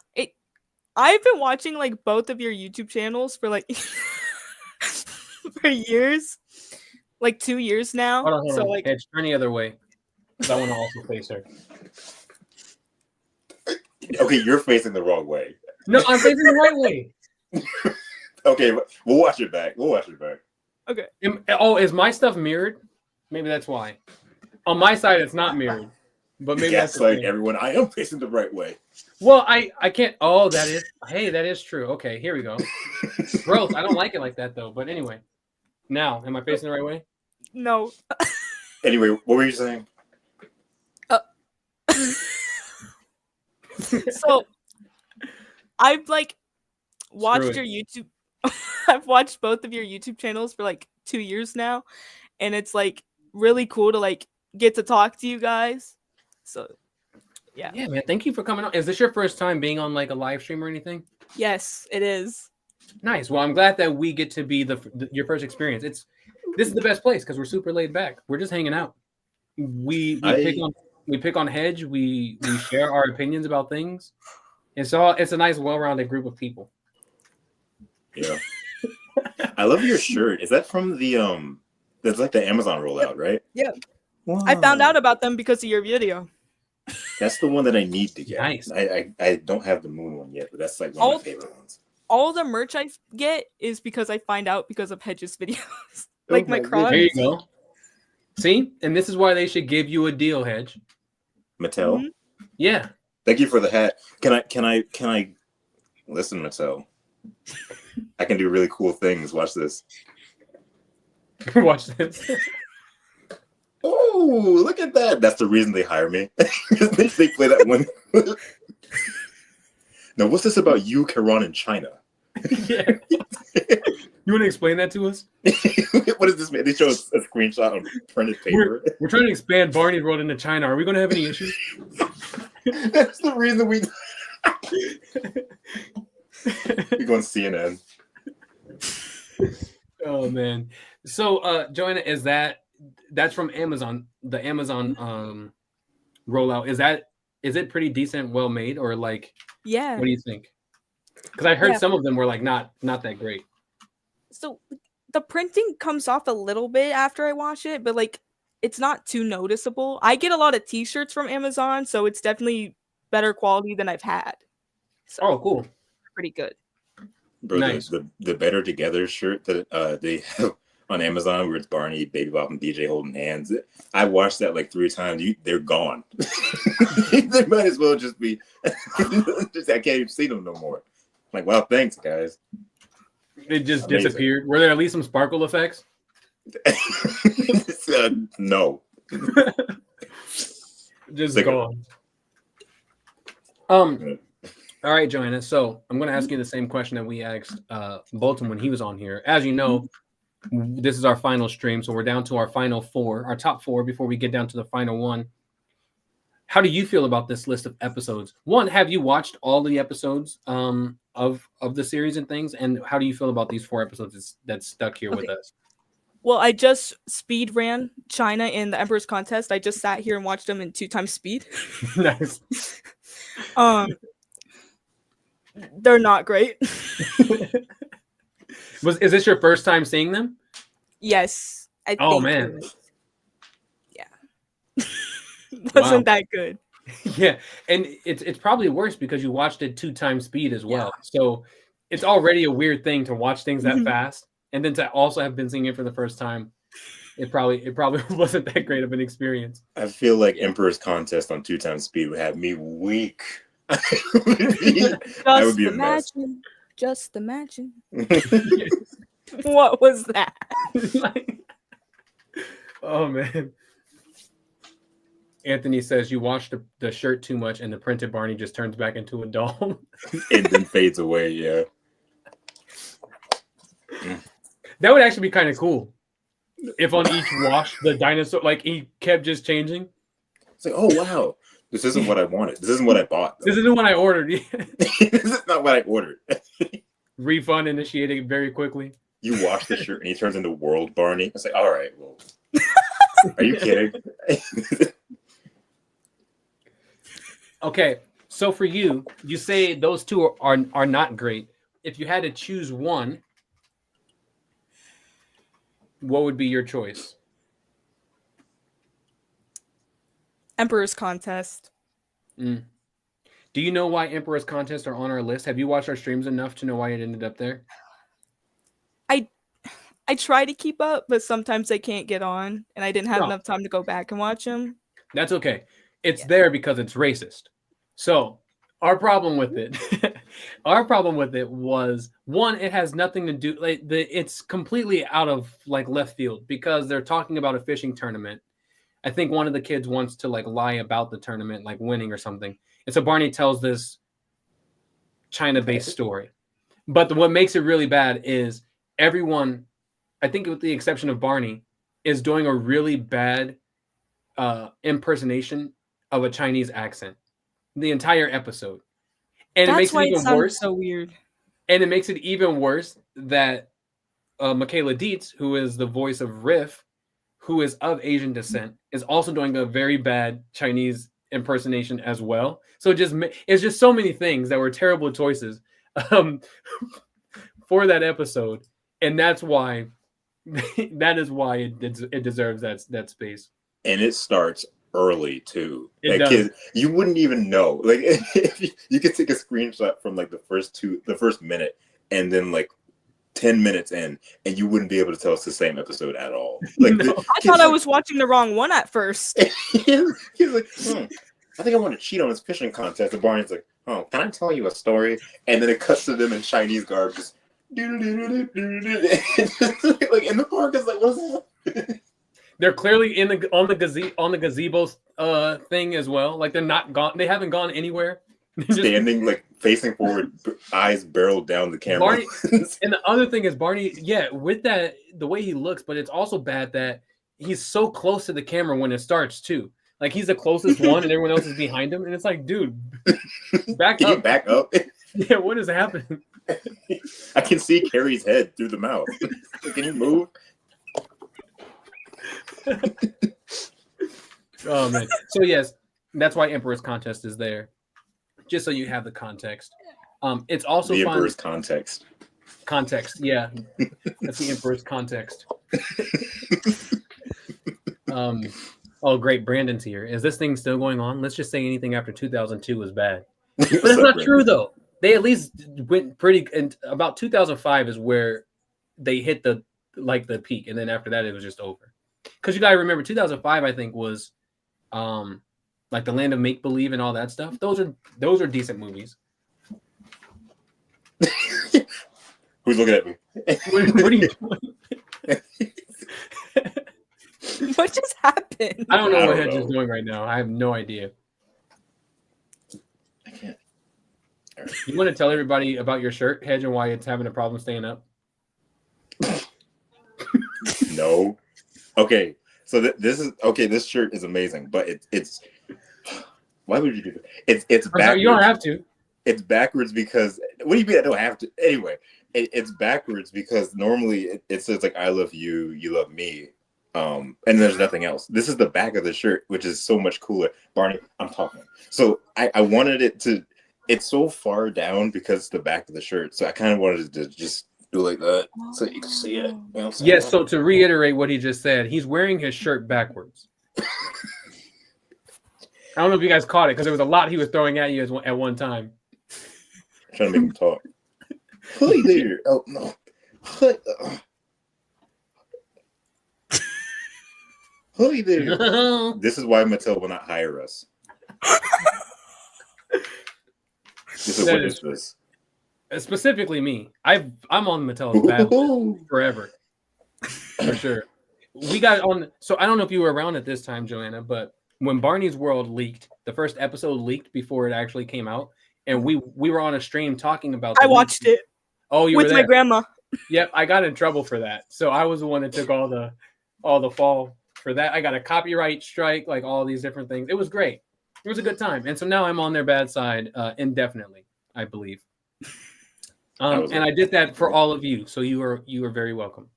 I've been watching like both of your YouTube channels for like for years. Like 2 years now. Hold on. Like, Hedge, turn the other way. I want to also face her. Okay, you're facing the wrong way. No, I'm facing the right way. Okay, we'll watch it back. okay. Is my stuff mirrored? Maybe that's why. On my side, it's not mirrored. But maybe yes, that's like everyone, I am facing the right way. Well, I can't. Oh, that is true. Okay, here we go. Gross. I don't like it like that though. But anyway, now am I facing the right way? No. Anyway, what were you saying? So I've like watched your YouTube. I've watched both of your YouTube channels for like 2 years now, and it's like really cool to like get to talk to you guys. So yeah, man. Thank you for coming on. Is this your first time being on like a live stream or anything? yes, it is. Nice. Well, I'm glad that we get to be your first experience. This is the best place because we're super laid back. We're just hanging out. We pick on Hedge. We share our opinions about things. It's a nice, well-rounded group of people. Yeah. I love your shirt. Is that from the that's like the Amazon rollout, right? Yeah. Wow. I found out about them because of your video. That's the one that I need to get. Nice. I don't have the moon one yet, but that's like one of my favorite ones. All the merch I get is because I find out because of Hedge's videos. Like my There cross. you go. See? And this is why they should give you a deal, Hedge. Mattel. Mhm. Yeah. Thank you for the hat. Can I listen, Mattel? I can do really cool things. Watch this. Watch this. Oh, look at that. That's the reason they hire me. They play that one. Now, what's this about you, Kerron, in China? Yeah. You want to explain that to us? What is this, man? They show us a screenshot on printed paper. We're trying to expand Barney's World into China. Are we going to have any issues? That's the reason we go on CNN. Oh man. So Joanna, that's from Amazon, the Amazon rollout. Is it pretty decent, well made, or like Yeah. what do you think? Because I heard some of them were like not that great. So the printing comes off a little bit after I wash it, but like it's not too noticeable. I get a lot of t-shirts from Amazon, so it's definitely better quality than I've had. So Oh, cool. pretty good. Bro, Nice. the Better Together shirt that they have on Amazon where it's Barney, Baby Bop, and DJ holding hands. I watched that like 3 times. They're gone. They might as well just be. I can't even see them no more. Like, wow, thanks, guys. It just Amazing. disappeared. Were there at least some sparkle effects? No. Just Sick. gone. All right, Joanna. So I'm going to ask you the same question that we asked Bolton when he was on here. As you know, this is our final stream, so we're down to our final 4, our top 4 before we get down to the final 1. How do you feel about this list of episodes? One, have you watched all the episodes of the series and things? And how do you feel about these 4 episodes that's stuck here with us? Well, I just speed ran China in the Emperor's Contest. I just sat here and watched them in 2 times speed. Nice. They're not great. Is this your first time seeing them? Yes. I Oh, think man. Yeah. Wasn't Wow. that good. Yeah, and it's probably worse because you watched it 2 times speed as well. Yeah. So it's already a weird thing to watch things that Mhm. fast, and then to also have been seeing it for the first time. it probably wasn't that great of an experience. I feel like Emperor's Contest on 2x speed would have me weak. I would be a mess. Just imagine. What was that? Oh man. Anthony says you watch the shirt too much and the printed Barney just turns back into a doll. And then fades away, yeah. That would actually be kind of cool. If on each wash the dinosaur, like, he kept just changing. It's like, oh wow, this isn't what I wanted. This isn't what I bought. This isn't what I ordered. This is not what I ordered. Refund initiated very quickly. You wash the shirt and he turns into World Barney. It's like, all right, well, are you kidding? Okay, so for you, you say those two are not great. If you had to choose one, what would be your choice? Emperor's Contest. Do you know why Emperor's Contest are on our list? Have you watched our streams enough to know why it ended up there? I try to keep up, but sometimes I can't get on, and I didn't have enough time to go back and watch them. That's okay. It's there because it's racist. So our problem with it, was, one, it has nothing to do, like, it's completely out of like left field because they're talking about a fishing tournament. I think one of the kids wants to like lie about the tournament, like winning or something. And so Barney tells this China-based story. But what makes it really bad is everyone, I think with the exception of Barney, is doing a really bad impersonation of a Chinese accent the entire episode. And That's it makes why it even sounds worse. so weird. And it makes it even worse that Michaela Dietz, who is the voice of Riff, who is of Asian descent, is also doing a very bad Chinese impersonation as well. So it's just so many things that were terrible choices for that episode. And that's why it deserves that space. And it starts early too. It Like, does. you wouldn't even know. Like, if you could take a screenshot from like the first minute, and then like 10 minutes in, and you wouldn't be able to tell it's the same episode at all. Like, No. I thought I was watching the wrong one at first. he's like, I think I want to cheat on this fishing contest. And Barney's like, oh, can I tell you a story? And then it cuts to them in Chinese garb, just like in the park. Is like, what's that? They're clearly on the gazebo thing as well. Like, they're not gone. They haven't gone anywhere. Standing like facing forward, eyes barreled down the camera. Barney, and the other thing is Barney, with that, the way he looks, but it's also bad that he's so close to the camera when it starts too. Like, he's the closest one, and everyone else is behind him, and it's like, dude, back Can up. you back up? Yeah, what is happening? I can see Carrie's head through the mouth. Can you move? Oh man. So yes, that's why Emperor's Contest is there. Just so you have the context. It's also The fun. Emperor's context. Context, yeah. That's the Emperor's context. Oh great, Brandon's here. Is this thing still going on? Let's just say anything after 2002 was bad. But it's not true though. They at least went pretty, and about 2005 is where they hit the peak, and then after that it was just over. Because you gotta remember, 2005 I think was like the Land of Make Believe and all that stuff. Those are decent movies. Who's looking at me? What are you doing? What just happened? I don't know what Hedge is doing right now. I have no idea. I can't. You want to tell everybody about your shirt, Hedge, and why it's having a problem staying up? No. Okay. So this shirt is amazing, but it's why would you do that? It's backwards. Sorry, you don't have to. It's backwards because what do you mean I don't have to? Anyway, it's backwards because normally it says like I love you, you love me. And there's nothing else. This is the back of the shirt, which is so much cooler. Barney, I'm talking. So I wanted it to, it's so far down because it's the back of the shirt. So I kind of wanted to just do like that so you can see it. You know yes, so to reiterate what he just said, he's wearing his shirt backwards. I don't know if you guys caught it because there was a lot he was throwing at you at one time. I'm trying to make him talk. Hey there. Oh, no. Holy there. This is why Mattel will not hire us. This is what is this. Specifically me. I'm on Mattel's bad list forever. For sure. We got on. So I don't know if you were around at this time, Joanna, but when Barney's World leaked, the first episode leaked before it actually came out, and we were on a stream talking about. I watched it. Oh, you with were there. My grandma. Yep, I got in trouble for that. So I was the one that took all the fall for that. I got a copyright strike, like all these different things. It was great. It was a good time, and so now I'm on their bad side indefinitely, I believe. And I did that for all of you, so you are very welcome.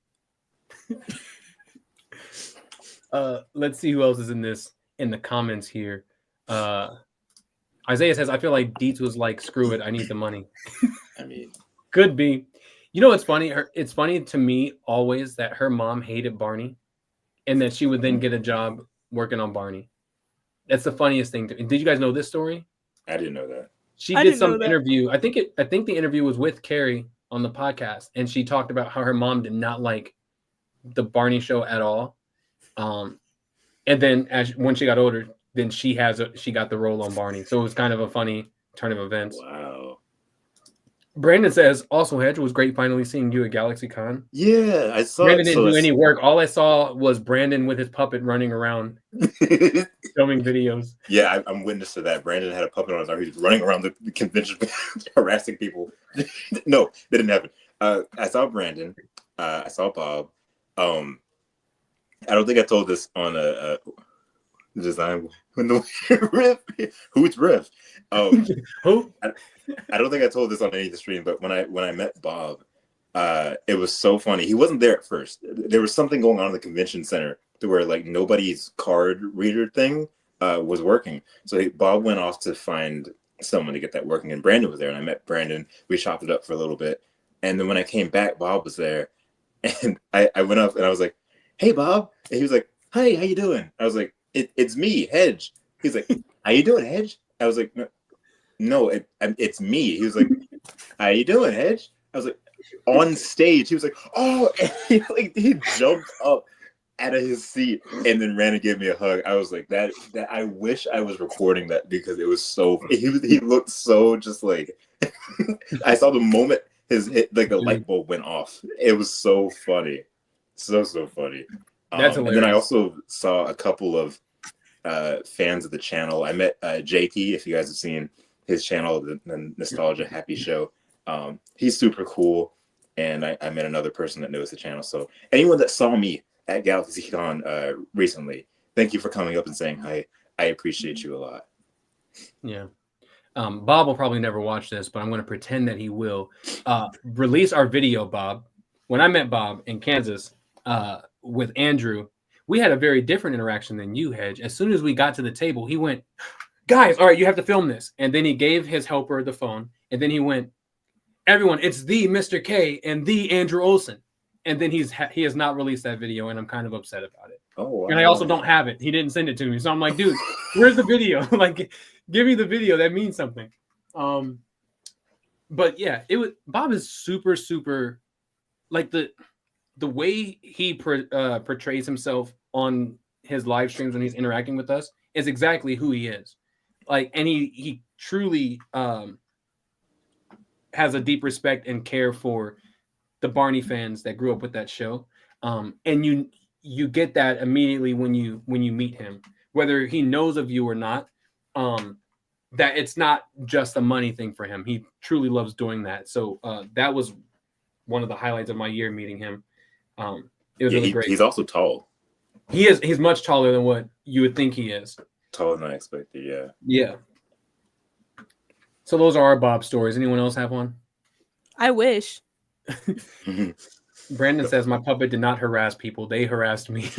Let's see who else is in the comments here. Isaiah says, I feel like Dietz was like, screw it, I need the money. I mean, could be. You know what's funny? It's funny to me always that her mom hated Barney and that she would then get a job working on Barney. That's the funniest thing. Did you guys know this story? I didn't know that. She did some interview. I think the interview was with Carrie on the podcast, and she talked about how her mom did not like the Barney show at all. And then when she got older, then she got the role on Barney. So it was kind of a funny turn of events. Wow. Brandon says, also, Hedge, it was great finally seeing you at GalaxyCon. Yeah, I saw Brandon didn't do any work. All I saw was Brandon with his puppet running around filming videos. Yeah, I'm witness to that. Brandon had a puppet on his arm. He was running around the convention harassing people. No, that didn't happen. I saw Brandon. I saw Bob. I don't think I told this on a design when the riff. Who's riff? Who? I don't think I told this on any of the stream, but when I met Bob, it was so funny. He wasn't there at first. There was something going on in the convention center to where like nobody's card reader thing was working. So Bob went off to find someone to get that working, and Brandon was there. And I met Brandon. We chopped it up for a little bit, and then when I came back, Bob was there, and I went up and I was like, "Hey, Bob," and he was like, "Hey, how you doing?" I was like, "It's me, Hedge." He's like, "How you doing, Hedge?" I was like, "No, it's me." He was like, "How you doing, Hedge?" I was like, on stage, he was like, "Oh," and he jumped up out of his seat and then ran and gave me a hug. I was like, that I wish I was recording that because it was so. He looked so just like. I saw the moment the light bulb went off. It was so funny, so funny. That's hilarious. And then I also saw a couple of fans of the channel. I met JT, if you guys have seen his channel, the Nostalgia Happy Show. He's super cool, and I met another person that knows the channel. So anyone that saw me at GalaxyCon recently, thank you for coming up and saying hi. I appreciate you a lot. Yeah. Bob will probably never watch this, but I'm going to pretend that he will. Release our video, Bob. When I met Bob in Kansas with Andrew, we had a very different interaction than you, Hedge. As soon as we got to the table, he went, "Guys, all right, you have to film this." And then he gave his helper the phone, and then he went, "Everyone, it's the Mr. K and the Andrew Olsen." And then he has not released that video, and I'm kind of upset about it. Oh, wow. And I also don't have it. He didn't send it to me. So I'm like, dude, where's the video? Like, give me the video. That means something. But yeah, Bob is super, super, like the way he portrays himself on his live streams when he's interacting with us is exactly who he is. Like, and he truly has a deep respect and care for the Barney fans that grew up with that show. And you get that immediately when you meet him, whether he knows of you or not, that it's not just a money thing for him. He truly loves doing that. So that was one of the highlights of my year meeting him. It was really great. He's also tall. He's much taller than what you would think he is. Taller than I expected, yeah. Yeah. So those are our Bob stories. Anyone else have one? I wish. Brandon says my puppet did not harass people. They harassed me.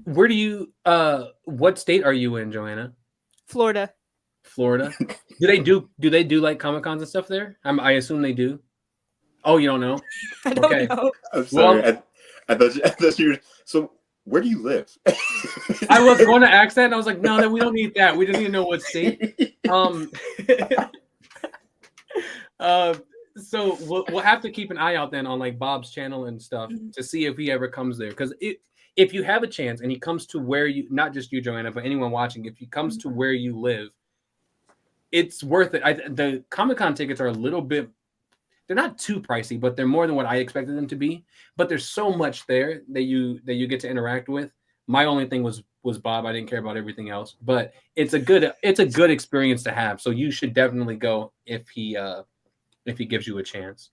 Where do you what state are you in, Joanna? Florida. Do they do like Comic-Cons and stuff there? I assume they do. Oh, you don't know? I don't know. I'm sorry. Well, I thought you were, so where do you live? I was going to ask that, and I was like, no, we don't need that. We just need to know what state. So we'll have to keep an eye out then on like Bob's channel and stuff to see if he ever comes there. Because if you have a chance and he comes to where you, not just you, Joanna, but anyone watching, if he comes to where you live, it's worth it. The Comic-Con tickets are a little bit, they're not too pricey, but they're more than what I expected them to be. But there's so much there that you get to interact with. My only thing was Bob. I didn't care about everything else, but it's a good experience to have. So you should definitely go if he gives you a chance.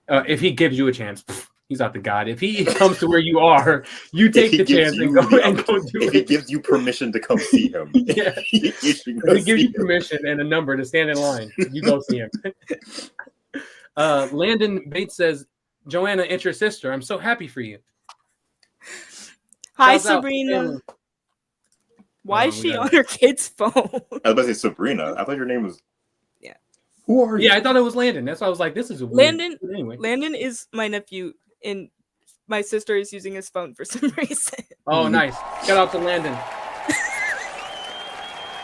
If he gives you a chance, he's not the god. If he comes to where you are, you take the chance and go do it. If he gives you permission to come see him, yeah. If he gives you permission and a number to stand in line, you go see him. Landon Bates says, Joanna, it's your sister. I'm so happy for you. Hi, Shouts out, Sabrina. Why is she on her kid's phone? I was about to say Sabrina. I thought your name was. Yeah. Who are you? Yeah, I thought it was Landon. That's why I was like, this is a Landon. Weird. Anyway. Landon is my nephew, and my sister is using his phone for some reason. Oh, nice. Shout out to Landon.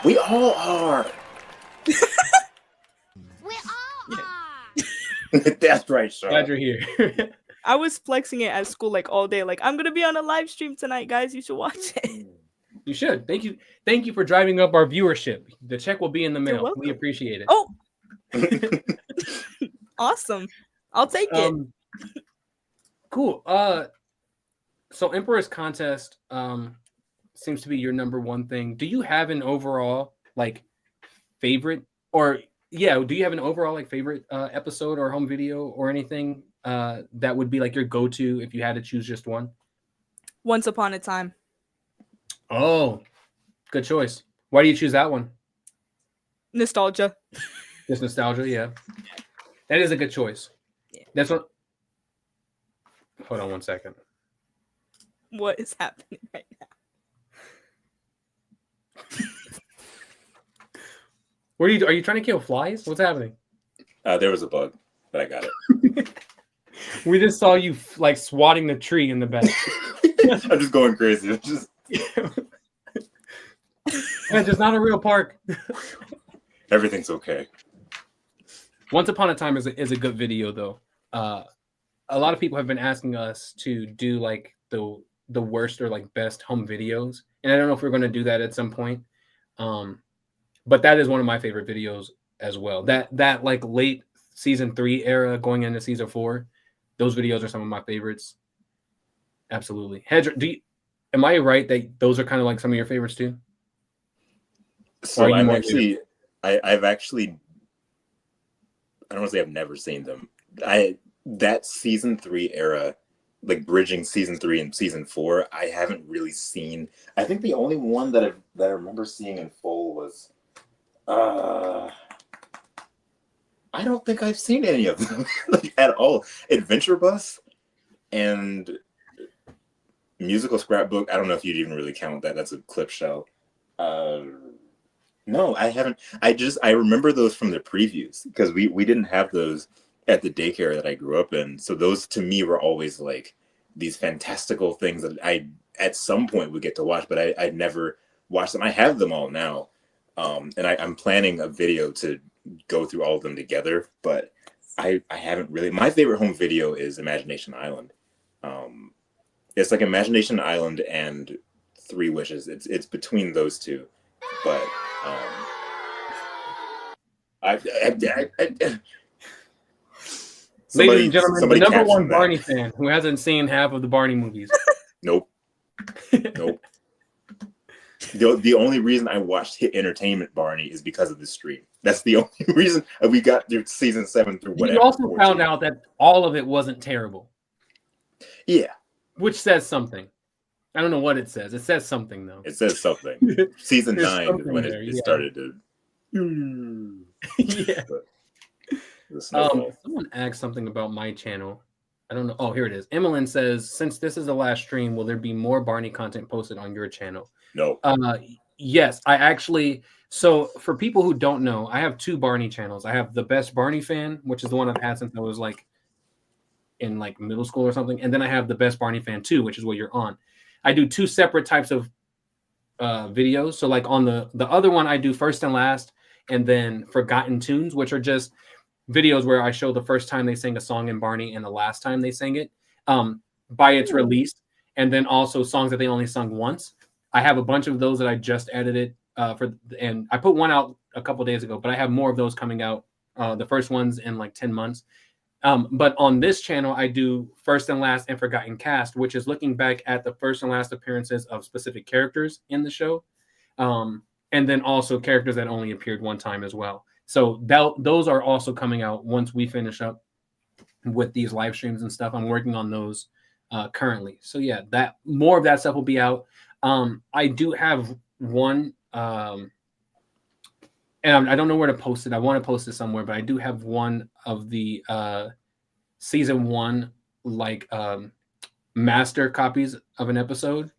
We all are. We all are. That's right, Sean. Glad you're here. I was flexing it at school like all day. Like, I'm gonna be on a live stream tonight, guys. You should watch it. You should. Thank you for driving up our viewership. The check will be in the mail. We appreciate it. Oh, awesome! I'll take it. Cool. So Emperor's Contest seems to be your number one thing. Do you have an overall like favorite, or do you have an overall like favorite episode or home video or anything that would be like your go-to if you had to choose just one? Once Upon a Time. Oh, good choice. Why do you choose that one? Nostalgia. Just nostalgia, yeah. That is a good choice. Yeah. That's what. Hold on one second. What is happening right now? Are you trying to kill flies? What's happening? There was a bug, but I got it. We just saw you like swatting the tree in the back. I'm just going crazy. It's just. It's just not a real park. Everything's okay. Once Upon a Time is a good video though. A lot of people have been asking us to do like the worst or like best home videos, and I don't know if we're going to do that at some point. But that is one of my favorite videos as well. That like late season 3 era going into season 4, those videos are some of my favorites. Absolutely. Hedger, am I right that those are kind of like some of your favorites too? So I've actually, I don't want to say I've never seen them. That season 3 era, like bridging season 3 and season 4, I haven't really seen. I think the only one that I remember seeing in full was, I don't think I've seen any of them like at all. Adventure Bus and Musical Scrapbook. I don't know if you'd even really count that. That's a clip show. No, I haven't. I remember those from the previews because we didn't have those at the daycare that I grew up in. So those to me were always like these fantastical things that I at some point would get to watch, but I'd never watched them. I have them all now. And I'm planning a video to go through all of them together, but I haven't really. My favorite home video is Imagination Island. It's like Imagination Island and Three Wishes. It's between those two, but Ladies and gentlemen, the number one Barney fan who hasn't seen half of the Barney movies. Nope. The only reason I watched Hit Entertainment Barney is because of the stream. That's the only reason we got through season 7 through whatever. You also found out that all of it wasn't terrible. Yeah. Which says something. I don't know what it says. It says something, though. It says something. Season 9 is when it started to... Yeah. Someone asked something about my channel. I don't know. Oh, here it is. Emmeline says, since this is the last stream, will there be more Barney content posted on your channel? No. Yes, I actually. So for people who don't know, I have 2 Barney channels. I have the Best Barney Fan, which is the one I've had since I was like in like middle school or something, and then I have the Best Barney Fan 2, which is what you're on. I do 2 separate types of videos. So like on the other one, I do first and last, and then Forgotten Tunes, which are just videos where I show the first time they sang a song in Barney and the last time they sang it by its release, and then also songs that they only sung once. I have a bunch of those that I just edited and I put one out a couple days ago, but I have more of those coming out. The first one's in like 10 months. But on this channel, I do first and last and forgotten cast, which is looking back at the first and last appearances of specific characters in the show. And then also characters that only appeared one time as well. So those are also coming out once we finish up with these live streams and stuff. I'm working on those currently. So yeah, that more of that stuff will be out. I do have one, and I don't know where to post it. I want to post it somewhere, but I do have one of the season 1 master copies of an episode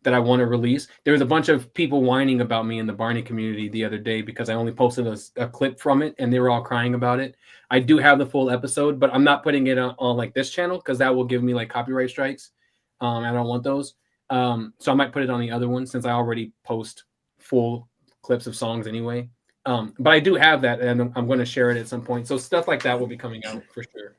that I want to release. There was a bunch of people whining about me in the Barney community the other day because I only posted a clip from it and they were all crying about it. I do have the full episode, but I'm not putting it on like this channel because that will give me like copyright strikes. I don't want those. So I might put it on the other one since I already post full clips of songs anyway. But I do have that and I'm going to share it at some point. So stuff like that will be coming out for sure.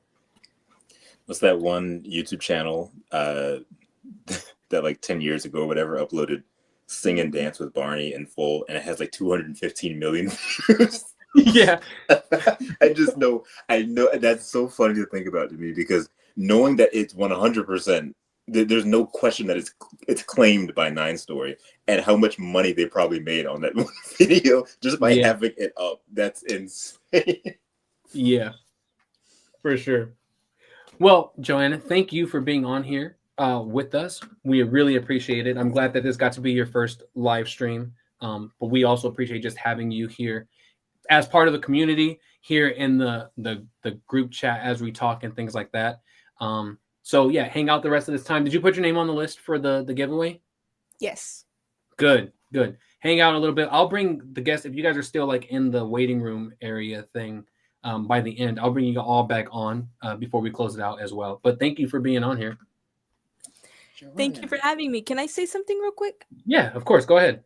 What's that one YouTube channel that like 10 years ago or whatever uploaded Sing and Dance with Barney in full, and it has like 215 million views? Yeah. I know that's so funny to think about to me, because knowing that it's 100%, there's no question that it's claimed by 9 Story, and how much money they probably made on that one video just by having it up. That's insane. Yeah, for sure. Well, Joanna, thank you for being on here with us. We really appreciate it. I'm glad that this got to be your first live stream, but we also appreciate just having you here as part of the community here in the group chat as we talk and things like that. So yeah, hang out the rest of this time. Did you put your name on the list for the giveaway? Yes. Good. Hang out a little bit. I'll bring the guests, if you guys are still like in the waiting room area thing by the end, I'll bring you all back on before we close it out as well. But thank you for being on here. Thank you for having me. Can I say something real quick? Yeah, of course. Go ahead.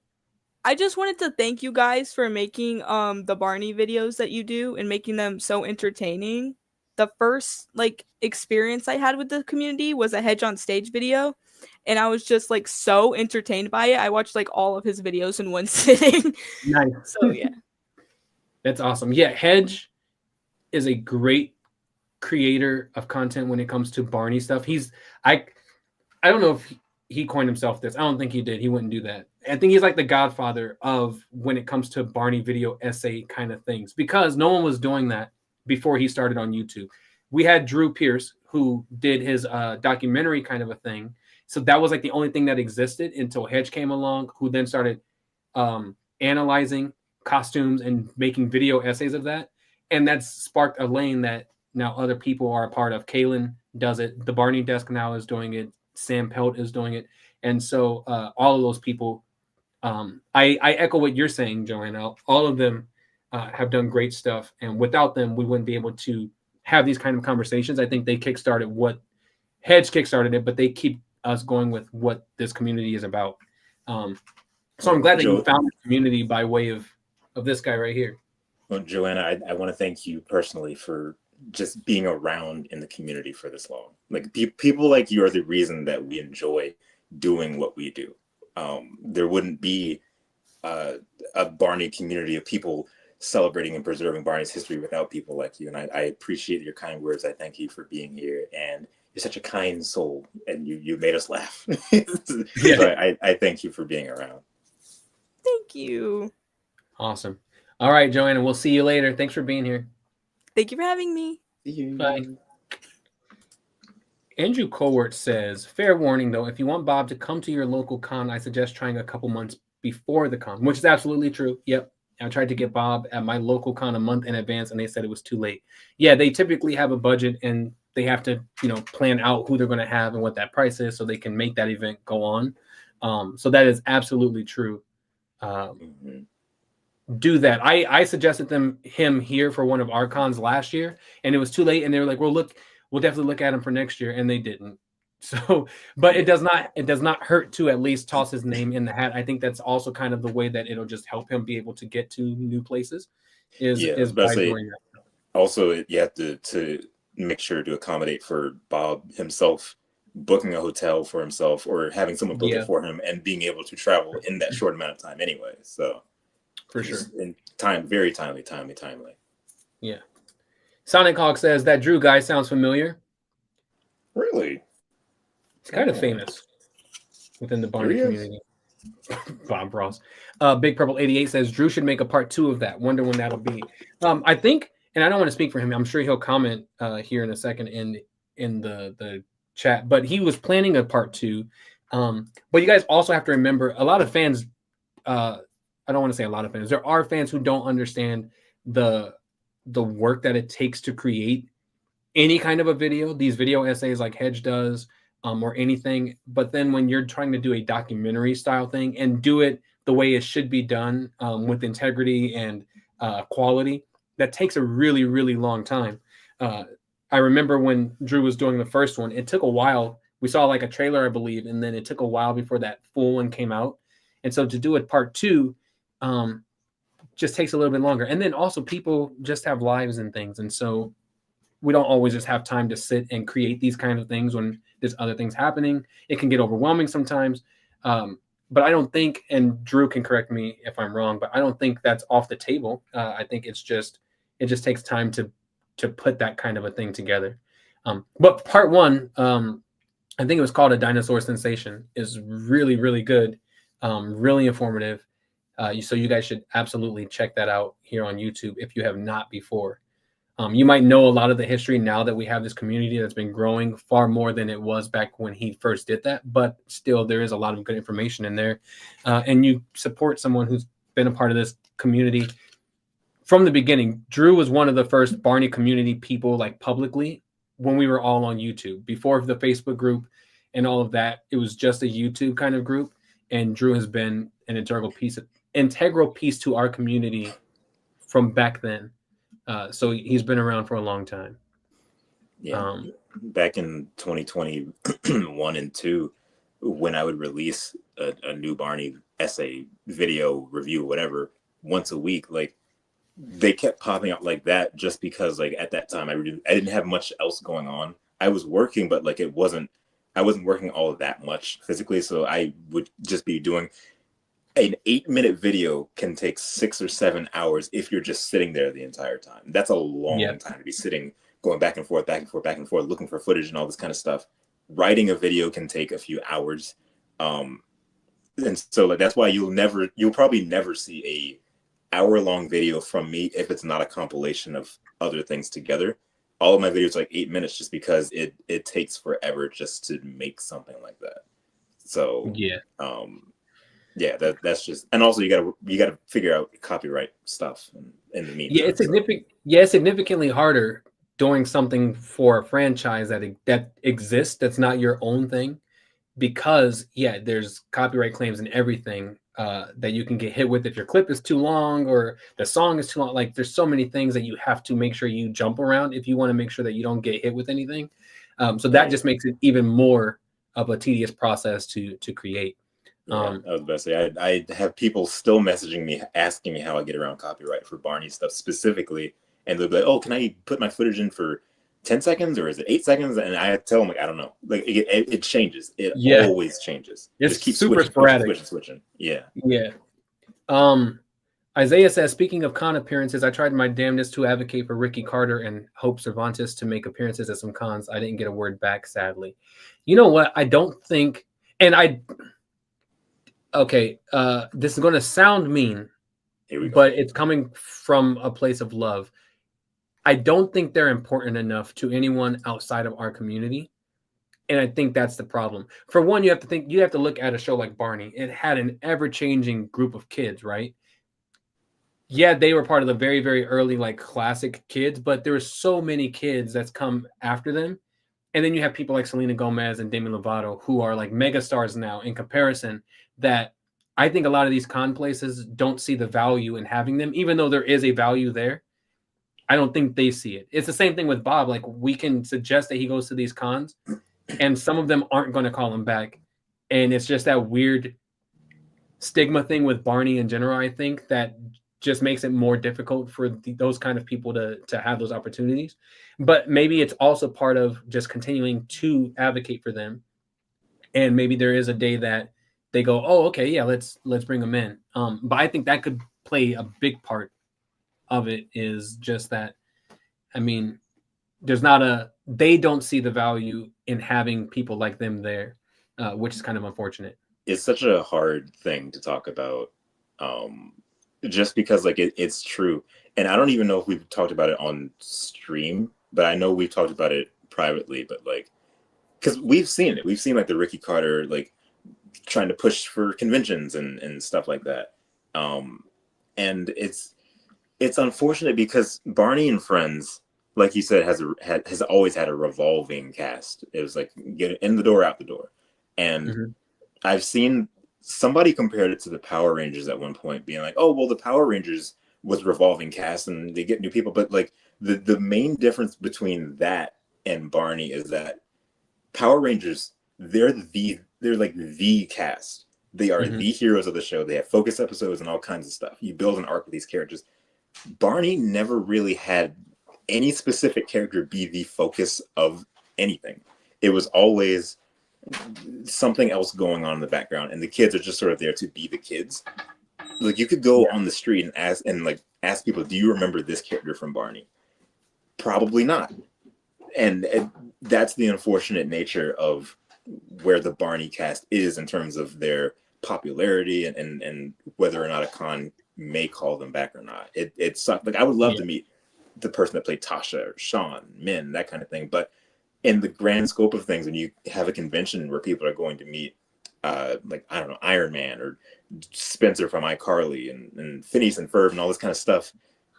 I just wanted to thank you guys for making the Barney videos that you do and making them so entertaining. The first experience I had with the community was a Hedge on Stage video, and I was just so entertained by it. I watched all of his videos in one sitting. Nice. So yeah. That's awesome. Yeah, Hedge is a great creator of content when it comes to Barney stuff. I don't know if he coined himself this. I don't think he did. He wouldn't do that. I think he's like the godfather of when it comes to Barney video essay kind of things, because no one was doing that before he started on YouTube. We had Drew Pierce, who did his documentary kind of a thing. So that was the only thing that existed until Hedge came along, who then started analyzing costumes and making video essays of that. And that's sparked a lane that now other people are a part of. Kaylin does it. The Barney Desk now is doing it. Sam Pelt is doing it. And so all of those people, I echo what you're saying, Joanna. All of them have done great stuff. And without them, we wouldn't be able to have these kind of conversations. I think they kickstarted what Hedge kickstarted it, but they keep us going with what this community is about. So I'm glad that you found the community by way of this guy right here. Well, Joanna, I want to thank you personally for just being around in the community for this long. People like you are the reason that we enjoy doing what we do. There wouldn't be a Barney community of people celebrating and preserving Barney's history without people like you. And I appreciate your kind words. I thank you for being here. And you're such a kind soul, and you made us laugh. Yeah. So I thank you for being around. Thank you. Awesome. All right, Joanna, we'll see you later. Thanks for being here. Thank you for having me. See you. Bye. Andrew Cowart says, fair warning, though, if you want Bob to come to your local con, I suggest trying a couple months before the con, which is absolutely true. Yep. I tried to get Bob at my local con a month in advance, and they said it was too late. Yeah, they typically have a budget, and they have to, plan out who they're going to have and what that price is so they can make that event go on. So that is absolutely true. Do that. I suggested him here for one of our cons last year, and it was too late, and they were like, well, look, we'll definitely look at him for next year, and they didn't. So, but it does not hurt to at least toss his name in the hat. I think that's also kind of the way that it'll just help him be able to get to new places is by doing that. also you have to make sure to accommodate for Bob himself booking a hotel for himself or having someone book it for him and being able to travel in that short amount of time anyway. So for sure, in time, very timely. Yeah. Sonic Hawk says that Drew guy sounds familiar. Really? He's kind of famous within the Barney community. Bob Ross. Big Purple 88 says Drew should make a part 2 of that. Wonder when that'll be. I think, and I don't want to speak for him. I'm sure he'll comment here in a second in the chat. But he was planning a part 2. But you guys also have to remember, a lot of fans. I don't want to say a lot of fans. There are fans who don't understand the work that it takes to create any kind of a video. These video essays like Hedge does. Or anything, but then when you're trying to do a documentary style thing and do it the way it should be done with integrity and quality, that takes a really, really long time. I remember when Drew was doing the first one, it took a while. We saw like a trailer, I believe, and then it took a while before that full one came out. And so to do it part 2 just takes a little bit longer. And then also people just have lives and things. And so we don't always just have time to sit and create these kind of things when there's other things happening. It can get overwhelming sometimes. But I don't think, and Drew can correct me if I'm wrong, but I don't think that's off the table. I think it just takes time to put that kind of a thing together. But part 1, I think it was called A Dinosaur Sensation, is really, really good, really informative. So you guys should absolutely check that out here on YouTube if you have not before. You might know a lot of the history now that we have this community that's been growing far more than it was back when he first did that. But still, there is a lot of good information in there. And you support someone who's been a part of this community from the beginning. Drew was one of the first Barney community people, like publicly, when we were all on YouTube. Before the Facebook group and all of that, it was just a YouTube kind of group. And Drew has been an integral piece to our community from back then. So he's been around for a long time. Yeah. Back in 2021 and 2, when I would release a new Barney essay, video, review, whatever, once a week, like they kept popping up like that just because like at that time I didn't have much else going on. I was working, but like I wasn't working all that much physically. So I would just be doing an 8-minute video can take 6 or 7 hours if you're just sitting there the entire time. That's a long time to be sitting, going back and forth, looking for footage and all this kind of stuff. Writing a video can take a few hours. And so like, that's why you'll probably never see a hour-long video from me if it's not a compilation of other things together. All of my videos are like 8 minutes just because it takes forever just to make something like that. So that's just, and also you gotta figure out copyright stuff in the meantime. It's significantly harder doing something for a franchise that exists that's not your own thing, because there's copyright claims and everything that you can get hit with if your clip is too long or the song is too long. Like there's so many things that you have to make sure you jump around if you want to make sure that you don't get hit with anything. So that just makes it even more of a tedious process to create. I was about to say, I have people still messaging me, asking me how I get around copyright for Barney stuff specifically. And they'll be like, oh, can I put my footage in for 10 seconds or is it 8 seconds? And I tell them, like, I don't know. Like, it changes. It always changes. It's just keep super sporadic. Switching. Yeah. Isaiah says, speaking of con appearances, I tried my damnedest to advocate for Ricky Carter and Hope Cervantes to make appearances at some cons. I didn't get a word back, sadly. You know what? I don't think, this is going to sound mean, but it's coming from a place of love. I don't think they're important enough to anyone outside of our community. And I think that's the problem. For one, you have to look at a show like Barney. It had an ever-changing group of kids, right? Yeah, they were part of the very, very early, like, classic kids, but there were so many kids that's come after them. And then you have people like Selena Gomez and Demi Lovato who are like mega stars now in comparison, that I think a lot of these con places don't see the value in having them, even though there is a value there. I don't think they see it. It's the same thing with Bob. Like, we can suggest that he goes to these cons and some of them aren't going to call him back. And it's just that weird stigma thing with Barney in general, I think, that just makes it more difficult for those kind of people to have those opportunities. But maybe it's also part of just continuing to advocate for them. And maybe there is a day that they go, oh, okay, yeah, let's bring them in. But I think that could play a big part of it, is just that, I mean, they don't see the value in having people like them there, which is kind of unfortunate. It's such a hard thing to talk about, just because like it's true. And I don't even know if we've talked about it on stream, but I know we've talked about it privately, but like, because we've seen it. We've seen like the Ricky Carter, like trying to push for conventions and stuff like that. And it's unfortunate because Barney and Friends, like you said, has always had a revolving cast. It was like get in the door, out the door. And I've seen somebody compared it to the Power Rangers at one point, being like, oh, well, the Power Rangers was revolving cast and they get new people. But like the main difference between that and Barney is that Power Rangers, they're like the cast. They are the heroes of the show. They have focus episodes and all kinds of stuff. You build an arc with these characters. Barney never really had any specific character be the focus of anything. It was always something else going on in the background, and the kids are just sort of there to be the kids. Like you could go on the street and ask people, do you remember this character from Barney? Probably not. And that's the unfortunate nature of where the Barney cast is in terms of their popularity and whether or not a con may call them back or not. It sucks. Like I would love to meet the person that played Tasha or Sean, Min, that kind of thing. But in the grand scope of things, when you have a convention where people are going to meet, like, I don't know, Iron Man or Spencer from iCarly and Phineas and Ferb and all this kind of stuff,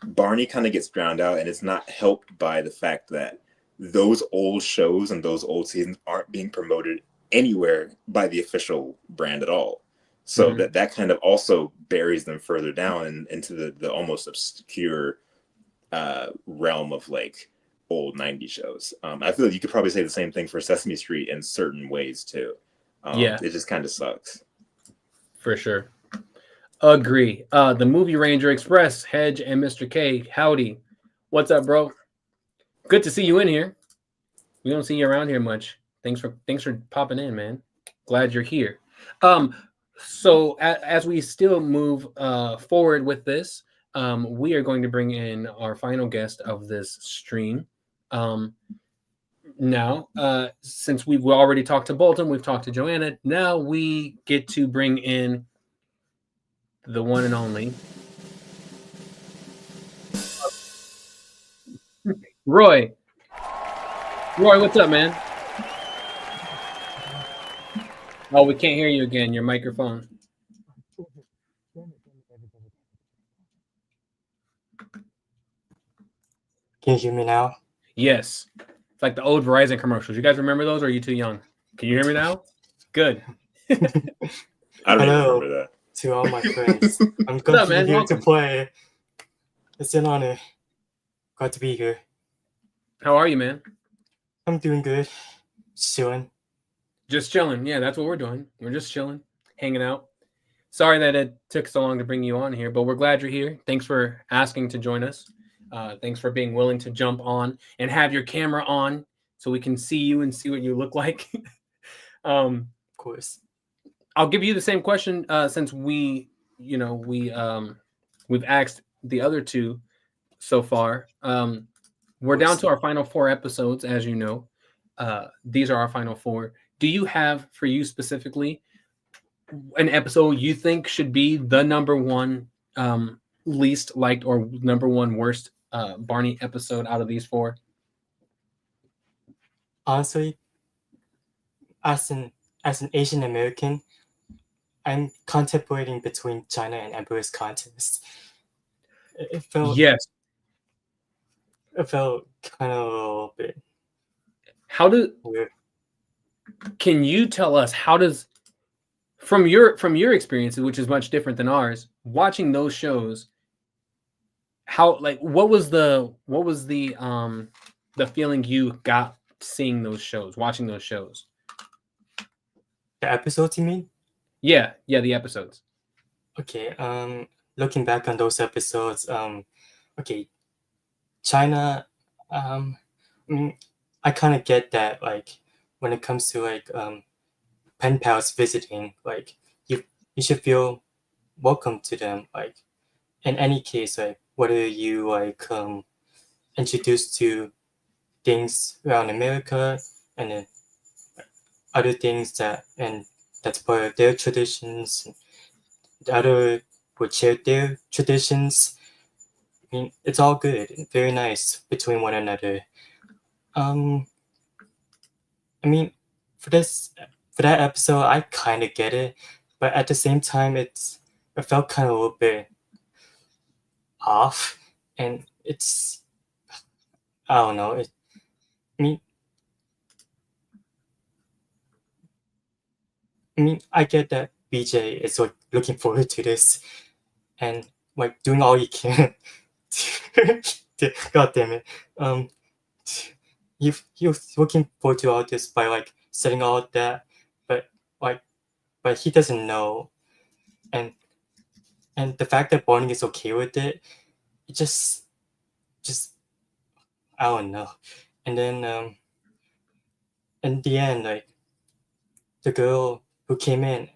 Barney kind of gets drowned out, and it's not helped by the fact that those old shows and those old seasons aren't being promoted anywhere by the official brand at all. So that kind of also buries them further down into the almost obscure realm of like old 90s shows. I feel like you could probably say the same thing for Sesame Street in certain ways too. It just kind of sucks. For sure. Agree. The Movie Ranger Express, Hedge, and Mr. K. Howdy. What's up, bro? Good to see you in here. We don't see you around here much. Thanks for popping in, man. Glad you're here. So as we still move forward with this, we are going to bring in our final guest of this stream. Now, since we've already talked to Bolton, we've talked to Joanna. Now we get to bring in the one and only Roy. Roy, what's up, man? Oh, we can't hear you again. Your microphone. Can you hear me now? Yes. It's like the old Verizon commercials. You guys remember those, or are you too young? Can you hear me now? Good. I don't even remember that. To all my friends. I'm glad to be here to play. It's an honor. Glad to be here. How are you, man? I'm doing good. Chilling. Just chilling. Yeah, that's what we're doing. We're just chilling, hanging out. Sorry that it took so long to bring you on here, but we're glad you're here. Thanks for asking to join us. Thanks for being willing to jump on and have your camera on so we can see you and see what you look like. Of course. I'll give you the same question since we've asked the other two so far. We're down to our final 4 episodes, as you know. These are our final 4. Do you have, for you specifically, an episode you think should be the number one least liked or number one worst Barney episode out of these 4? Honestly, as an Asian American, I'm contemplating between China and Emperor's Contest. It felt kind of a little bit. Weird. Can you tell us from your experiences, which is much different than ours, watching those shows, what was the feeling you got seeing those shows, watching those shows? The episodes, you mean? Yeah, the episodes. Okay. looking back on those episodes, okay, China, I kind of get that, like, when it comes to like pen pals visiting, like you should feel welcome to them, like in any case, like whether you like introduced to things around America and then other things that's part of their traditions, the other would share their traditions. I mean, it's all good, very nice between one another. I mean, for that episode, I kind of get it, but at the same time, it felt kind of a little bit off, and it's, I don't know. I mean, I get that BJ is like looking forward to this, and like doing all he can. God damn it! He was looking forward to all this by like setting all of that, but he doesn't know, and the fact that Barney is okay with it, it just I don't know. And then in the end, like the girl who came in,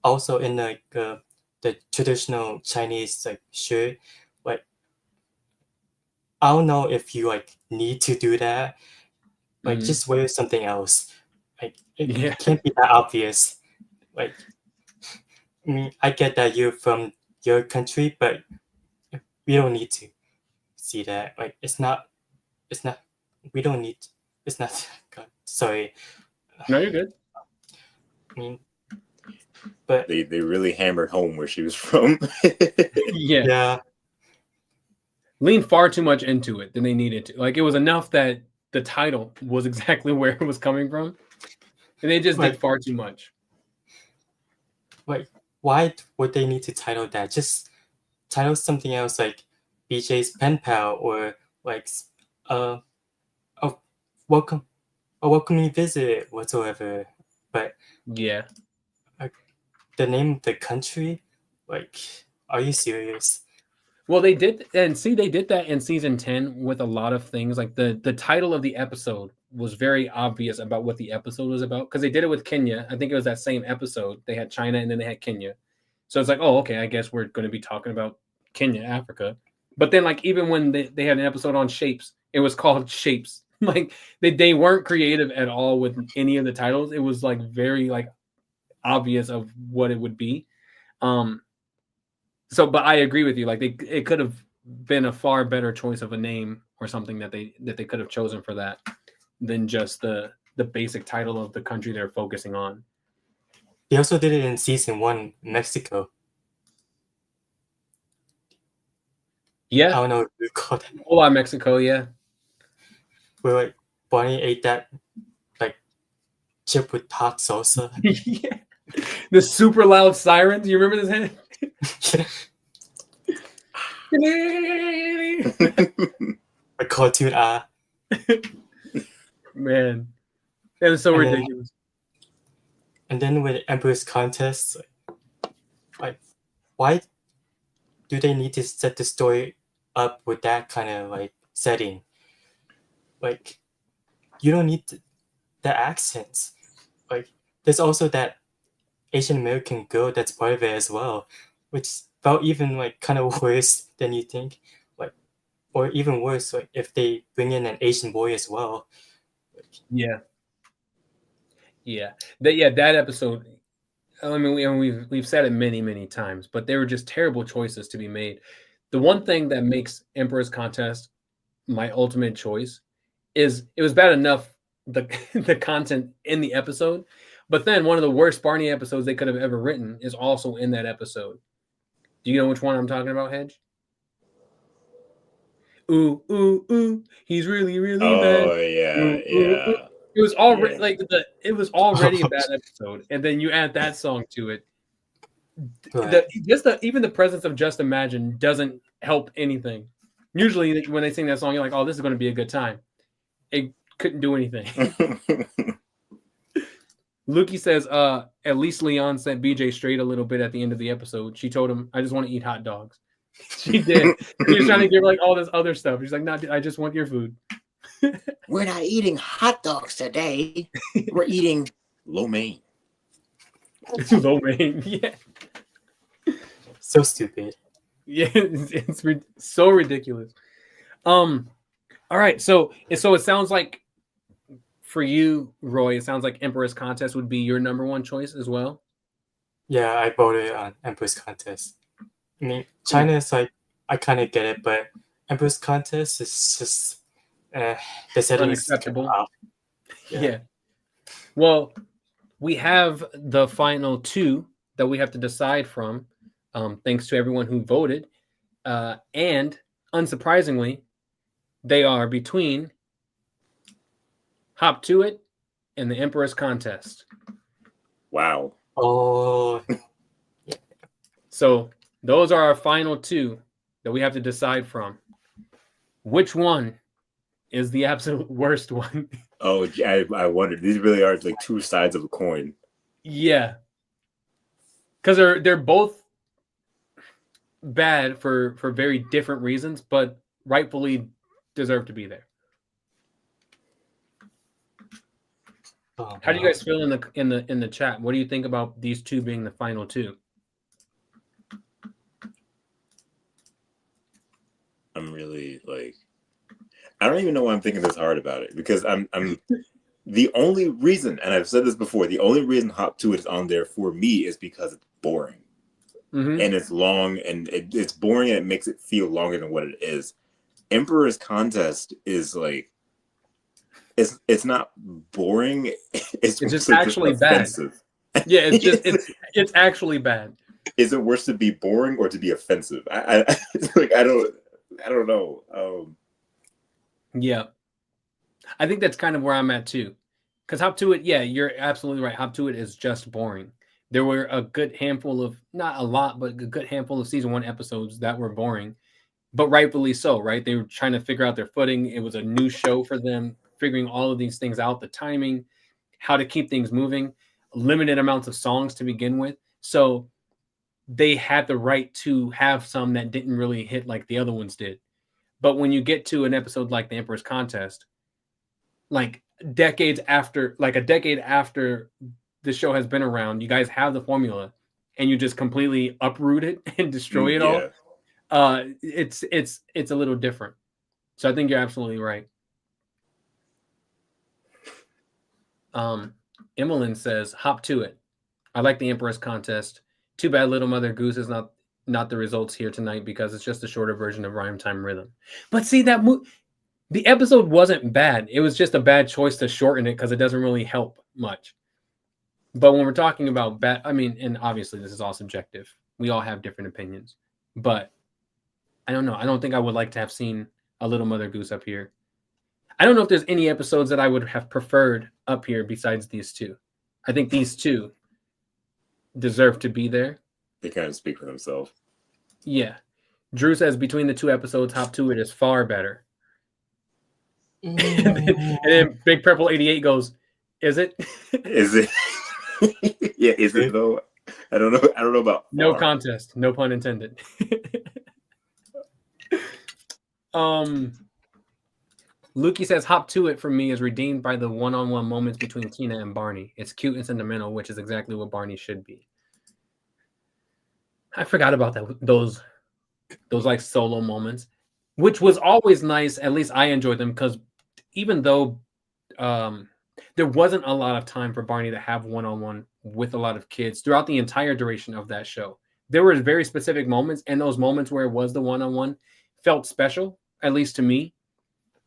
also in like the traditional Chinese like shirt, like I don't know if you like need to do that. Like just wear something else. Like it can't be that obvious. Like I mean, I get that you're from your country, but we don't need to see that. Like it's not. We don't need. It's not. God, sorry. No, you're good. I mean, but they really hammered home where she was from. Yeah. Leaned far too much into it than they needed to. Like it was enough that the title was exactly where it was coming from, and they just did far too much. Like, why would they need to title that? Just title something else, like BJ's pen pal, or like a welcoming visit whatsoever. But yeah, like the name of the country, like, are you serious? Well, they did, and see, they did that in season 10 with a lot of things. Like the title of the episode was very obvious about what the episode was about, because they did it with Kenya. I think it was that same episode. They had China and then they had Kenya. So it's like, oh, okay, I guess we're going to be talking about Kenya, Africa. But then, like, even when they had an episode on shapes, it was called Shapes. Like they weren't creative at all with any of the titles. It was like very like obvious of what it would be. So, but I agree with you. Like it could have been a far better choice of a name or something that they could have chosen for that than just the basic title of the country they're focusing on. They also did it in season 1, Mexico. Yeah, I don't know if you called it. Hola, Mexico. Yeah, where like Barney ate that like chip with hot salsa. Yeah. The super loud sirens. You remember this? A cartoon Man, that was so ridiculous. And then with Emperor's Contest, like why do they need to set the story up with that kind of like setting? Like you don't need the accents. Like there's also that Asian American girl that's part of it as well, which felt even like kind of worse than you think. Like, or even worse, like if they bring in an Asian boy as well. Yeah. That episode. I mean, we've said it many times, but they were just terrible choices to be made. The one thing that makes Emperor's Contest my ultimate choice is it was bad enough the content in the episode, but then one of the worst Barney episodes they could have ever written is also in that episode. Do you know which one I'm talking about, Hedge? Ooh, ooh, ooh, he's really, really bad. Oh yeah, ooh, yeah. Ooh. It was already it was already a bad episode, and then you add that song to it. Right. Even the presence of Just Imagine doesn't help anything. Usually, when they sing that song, you're like, "Oh, this is going to be a good time." It couldn't do anything. Lukey says, at least Leon sent BJ straight a little bit at the end of the episode. She told him, I just want to eat hot dogs. She did. She was trying to give like all this other stuff. She's like, no, I just want your food. We're not eating hot dogs today. We're eating lo mein. Lo mein, yeah. So stupid. Yeah, it's so ridiculous. All right, so it sounds like for you, Roy, it sounds like Emperor's Contest would be your number one choice as well. Yeah, I voted on Emperor's Contest. I mean, China is like, I kind of get it, but Emperor's Contest is just the setting is Unacceptable. off. Yeah. Well, we have the final two that we have to decide from, thanks to everyone who voted. And unsurprisingly, they are between Hop to It and the Emperor's Contest. Wow. Oh, So those are our final two that we have to decide from. Which one is the absolute worst one? Oh, I wondered. These really are like two sides of a coin. Yeah. Because they're both bad for very different reasons, but rightfully deserve to be there. oh, How do you guys feel in the chat? What do you think about these two being the final two? I'm really like, I don't even know why I'm thinking this hard about it, because I'm the only reason, and I've said this before, the only reason Hop to It is on there for me is because it's boring. Mm-hmm. And it's long, and it's boring, and it makes it feel longer than what it is. Emperor's Contest is like, it's not boring. It's just actually offensive. Bad. Yeah, it's actually bad. Is it worse to be boring or to be offensive? I like I don't know. Yeah, I think that's kind of where I'm at too. Because Hop to It, yeah, you're absolutely right. Hop to It is just boring. There were a good handful of, not a lot, but a good handful of season 1 episodes that were boring, but rightfully so, right? They were trying to figure out their footing. It was a new show for them, figuring all of these things out, the timing, how to keep things moving, limited amounts of songs to begin with. So they had the right to have some that didn't really hit like the other ones did. But when you get to an episode like the Emperor's Contest, like a decade after the show has been around, you guys have the formula and you just completely uproot it and destroy it all. It's a little different. So I think you're absolutely right. Emmeline says, Hop to It. I like the Emperor's Contest. Too bad Little Mother Goose is not the results here tonight, because it's just a shorter version of Rhyme Time Rhythm. But see, the episode wasn't bad. It was just a bad choice to shorten it because it doesn't really help much. But when we're talking about bad, I mean, and obviously this is all subjective. We all have different opinions. But I don't know. I don't think I would like to have seen a Little Mother Goose up here. I don't know if there's any episodes that I would have preferred up here besides these two. I think these two deserve to be there. They kind of speak for themselves. Yeah. Drew says between the two episodes, Hop to It is far better. And then Big Purple 88 goes, is it? Is it? Yeah, is it though? I don't know about no far. contest. No pun intended. Lukey says Hop to It for me is redeemed by the one-on-one moments between Tina and Barney. It's cute and sentimental, which is exactly what Barney should be. I forgot about those like solo moments, which was always nice. At least I enjoyed them, because even though there wasn't a lot of time for Barney to have one-on-one with a lot of kids throughout the entire duration of that show, there were very specific moments, and those moments where it was the one-on-one felt special, at least to me,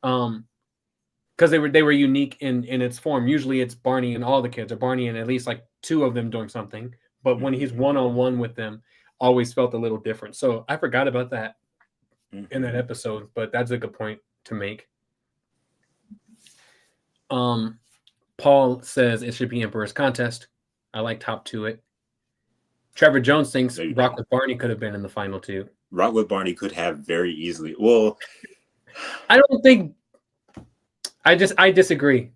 because they were unique in its form. Usually it's Barney and all the kids, or Barney and at least like two of them doing something, but when he's one-on-one with them, always felt a little different. So I forgot about that in that episode, but that's a good point to make. Paul says it should be Emperor's Contest. I like Hop to It. Trevor Jones thinks Rock with Barney could have been in the final two. Rock with Barney could have very easily. Well, I don't think. I disagree.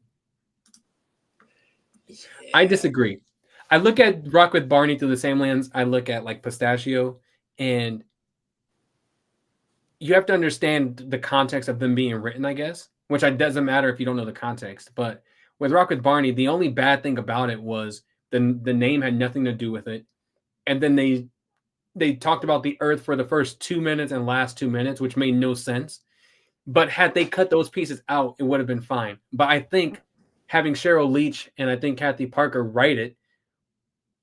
I disagree. I look at Rock with Barney through the same lens I look at like Pistachio, and you have to understand the context of them being written, I guess, which doesn't matter if you don't know the context. But with Rock with Barney, the only bad thing about it was the name had nothing to do with it. And then they talked about the Earth for the first 2 minutes and last 2 minutes, which made no sense. But had they cut those pieces out, it would have been fine. But I think having Cheryl Leach and I think Kathy Parker write it,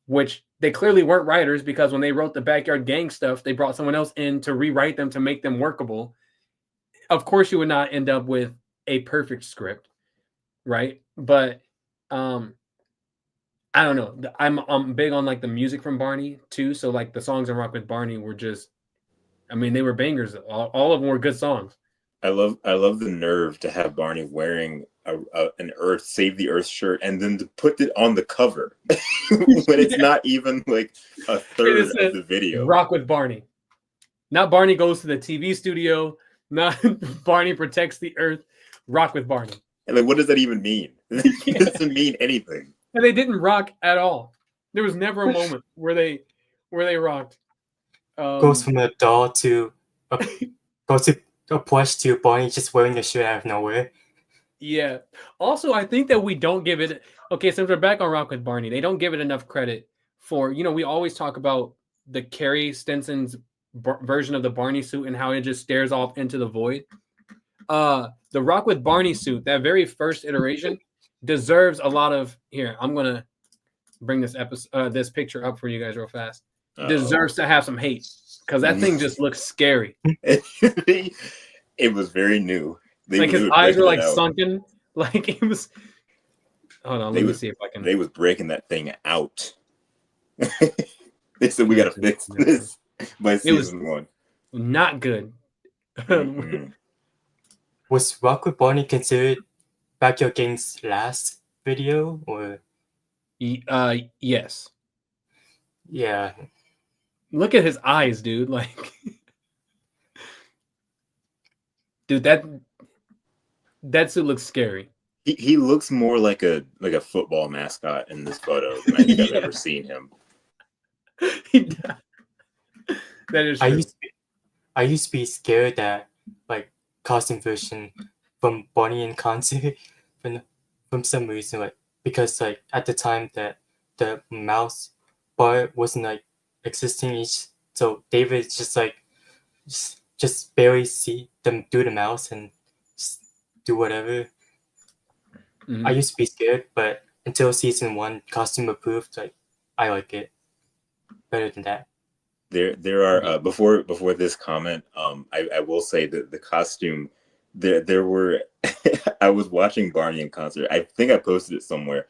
which they clearly weren't writers because when they wrote the Backyard Gang stuff, they brought someone else in to rewrite them to make them workable. Of course, you would not end up with a perfect script, right? But I don't know. I'm big on like the music from Barney too. So like the songs in Rock with Barney were just, I mean, they were bangers. All of them were good songs. I love the nerve to have Barney wearing an Earth Save the Earth shirt and then to put it on the cover when it's not even like a third of the video. Rock with Barney. Not Barney goes to the TV studio. Not Barney protects the Earth. Rock with Barney. And like, what does that even mean? It doesn't mean anything. And they didn't rock at all. There was never a moment where they rocked. Goes from a doll to a plush to Barney just wearing the shirt out of nowhere. Yeah. Also, I think that we don't give it. Okay, since we're back on Rock with Barney, they don't give it enough credit for. We always talk about the Carrie Stinson's version of the Barney suit and how it just stares off into the void. The Rock with Barney suit, that very first iteration, deserves a lot of. Here, I'm gonna bring this picture up for you guys real fast. Deserves to have some hate because that thing just looks scary. It was very new. Like his eyes were like sunken. Like it was. Hold on, let me see if I can. They was breaking that thing out. They said we gotta fix this by season 1. Not good. Mm-hmm. Was Rock with Barney considered Backyard Gang's last video, or? Yes. Yeah. Look at his eyes, dude. Like, dude, that suit looks scary. He looks more like a football mascot in this photo than I think I've ever seen him. That is true. I used to be scared that like costume version from Barney in concert from some reason, like because like at the time that the mouse bar wasn't like existing so David just barely see them do the mouse and just do whatever. I used to be scared, but until season 1 costume approved, like I like it better than that. There are before this comment, I will say that the costume there were I was watching Barney in concert. I think I posted it somewhere.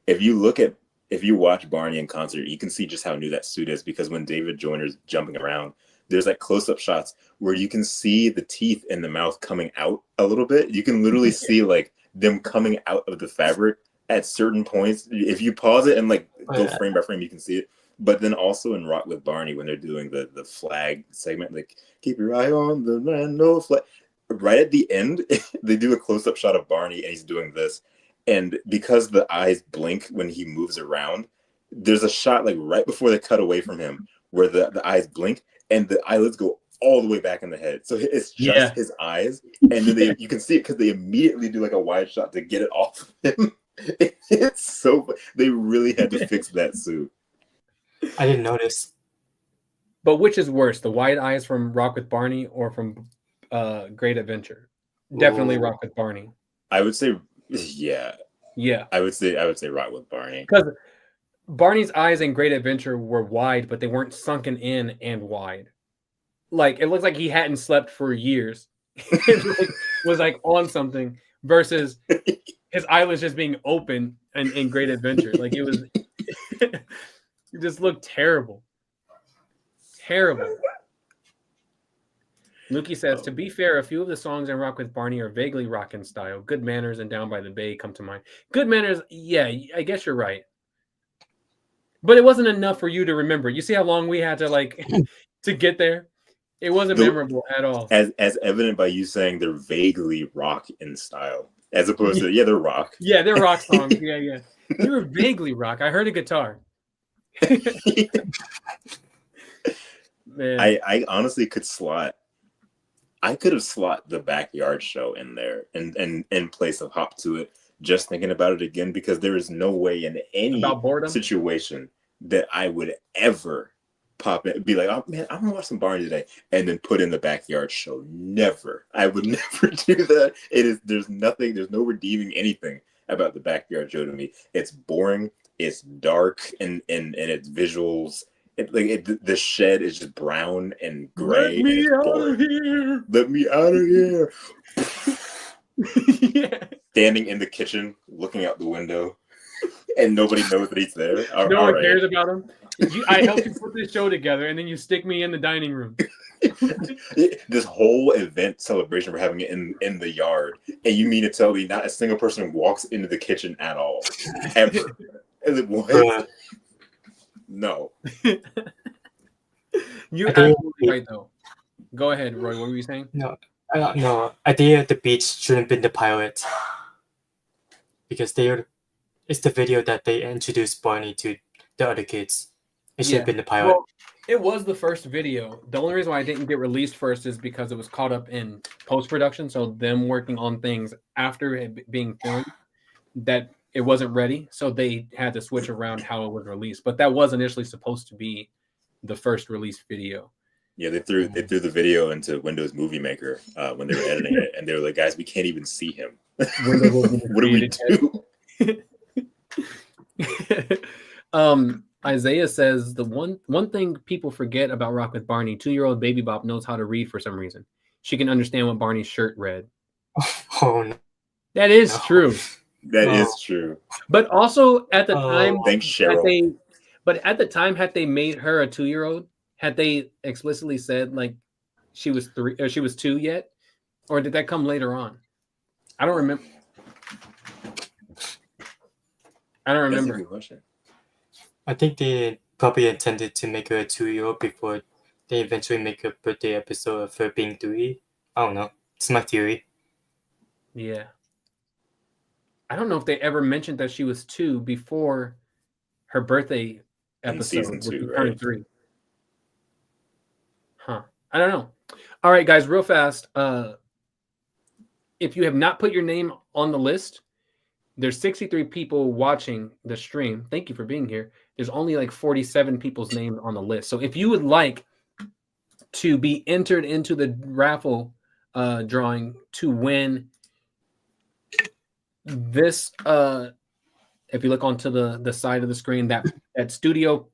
If you watch Barney in concert, you can see just how new that suit is because when David Joyner's jumping around, there's like close-up shots where you can see the teeth in the mouth coming out a little bit. You can literally see like them coming out of the fabric at certain points. If you pause it and like go frame by frame, you can see it. But then also in Rock with Barney, when they're doing the flag segment, like keep your eye on the man, no flag. Right at the end, they do a close-up shot of Barney and he's doing this. And because the eyes blink when he moves around, there's a shot like right before they cut away from him where the eyes blink and the eyelids go all the way back in the head. So it's just his eyes. And then you can see it because they immediately do like a wide shot to get it off of him. It's so, they really had to fix that suit. I didn't notice. But which is worse, the wide eyes from Rock with Barney or from Great Adventure? Definitely Rock with Barney. I would say, yeah. I would say Rock with Barney. Because Barney's eyes in Great Adventure were wide, but they weren't sunken in and wide. Like it looks like he hadn't slept for years. It was like on something versus his eyelids just being open in Great Adventure. Like it was it just looked terrible. Terrible. Lukey says, to be fair, a few of the songs in Rock with Barney are vaguely rock in style. Good Manners and Down by the Bay come to mind. Good Manners, yeah, I guess you're right. But it wasn't enough for you to remember. You see how long we had to get there? It wasn't memorable at all. As evident by you saying they're vaguely rock in style. as opposed to they're rock. Yeah, they're rock songs. Yeah. They were vaguely rock. I heard a guitar. Man. I honestly could I could have slot the backyard show in there and in place of Hop to It, just thinking about it again, because there is no way in any situation that I would ever pop in, be like, oh man, I'm gonna watch some Barney today, and then put in the backyard show. Never. I would never do that. There's no redeeming anything about the backyard show to me. It's boring, it's dark, and its visuals. The shed is just brown and gray. Let me out of here. Let me out of here. Yeah. Standing in the kitchen, looking out the window, and nobody knows that he's there. No one cares about him. I helped you put this show together, and then you stick me in the dining room. This whole event celebration we're having it in the yard, and you mean to tell me not a single person walks into the kitchen at all, ever? Is it what? No. You're absolutely right, though. Go ahead, Roy. What were you saying? No, Idea at the beach shouldn't have been the pilot, because it's the video that they introduced Barney to the other kids. It should have been the pilot. Well, it was the first video. The only reason why it didn't get released first is because it was caught up in post-production, so them working on things after it being filmed, that it wasn't ready, so they had to switch around how it was released. But that was initially supposed to be the first release video. Yeah, they threw the video into Windows Movie Maker when they were editing it, and they were like, "Guys, we can't even see him. What do we do?" Isaiah says the one thing people forget about Rock with Barney: 2-year-old Baby Bop knows how to read for some reason. She can understand what Barney's shirt read. Oh no. That is true. That is true. But also at the time, thanks, Cheryl. At the time, had they made her a 2-year-old, had they explicitly said like she was 3 or she was 2 yet, or did that come later on? I don't remember. That's a good question. I think they probably intended to make her a 2-year-old before they eventually make a birthday episode of her being 3. I don't know. It's my theory. Yeah. I don't know if they ever mentioned that she was 2 before her birthday episode. In season 2, right? 3. Huh. I don't know. All right, guys, real fast. If you have not put your name on the list, there's 63 people watching the stream. Thank you for being here. There's only like 47 people's names on the list. So if you would like to be entered into the raffle drawing to win this, if you look onto the side of the screen, that studio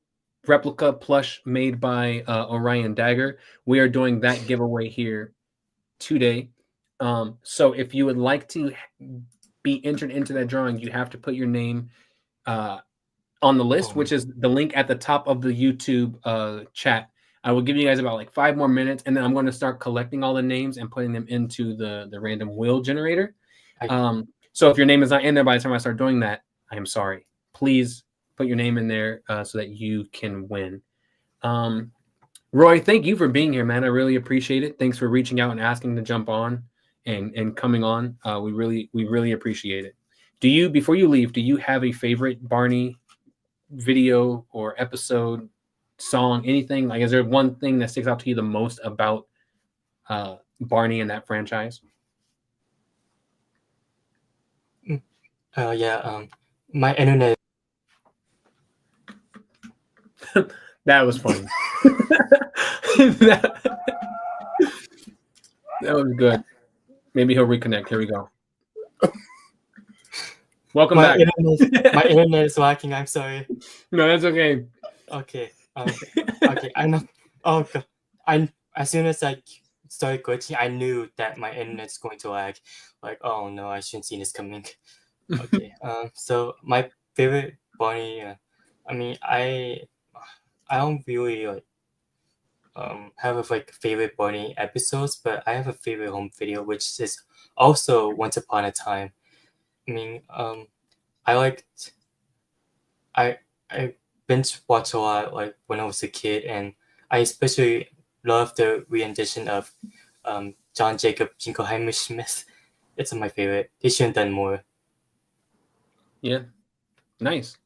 replica plush made by Orian Dagger, we are doing that giveaway here today. So if you would like to be entered into that drawing, you have to put your name on the list, which is the link at the top of the YouTube chat. I will give you guys about like 5 more minutes, and then I'm going to start collecting all the names and putting them into the random wheel generator. So if your name is not in there by the time I start doing that, I am sorry. Please put your name in there so that you can win. Roy, thank you for being here, man. I really appreciate it. Thanks for reaching out and asking to jump on and coming on. We really appreciate it. Before you leave, do you have a favorite Barney video or episode, song, anything? Like, is there one thing that sticks out to you the most about Barney and that franchise? My internet. That was funny. That was good. Maybe he'll reconnect. Here we go. Welcome back. My internet is lacking. I'm sorry. No, that's okay. Okay. Okay. I know. Oh God. As soon as I started glitching, I knew that my internet's going to lag. Like, oh no, I shouldn't see this coming. Okay. So my favorite Barney. I don't really have favorite Barney episodes, but I have a favorite home video, which is also Once Upon a Time. I binge watched a lot like when I was a kid, and I especially love the rendition of John Jacob Jingleheimer Smith it's my favorite. They should have done more. Yeah, nice,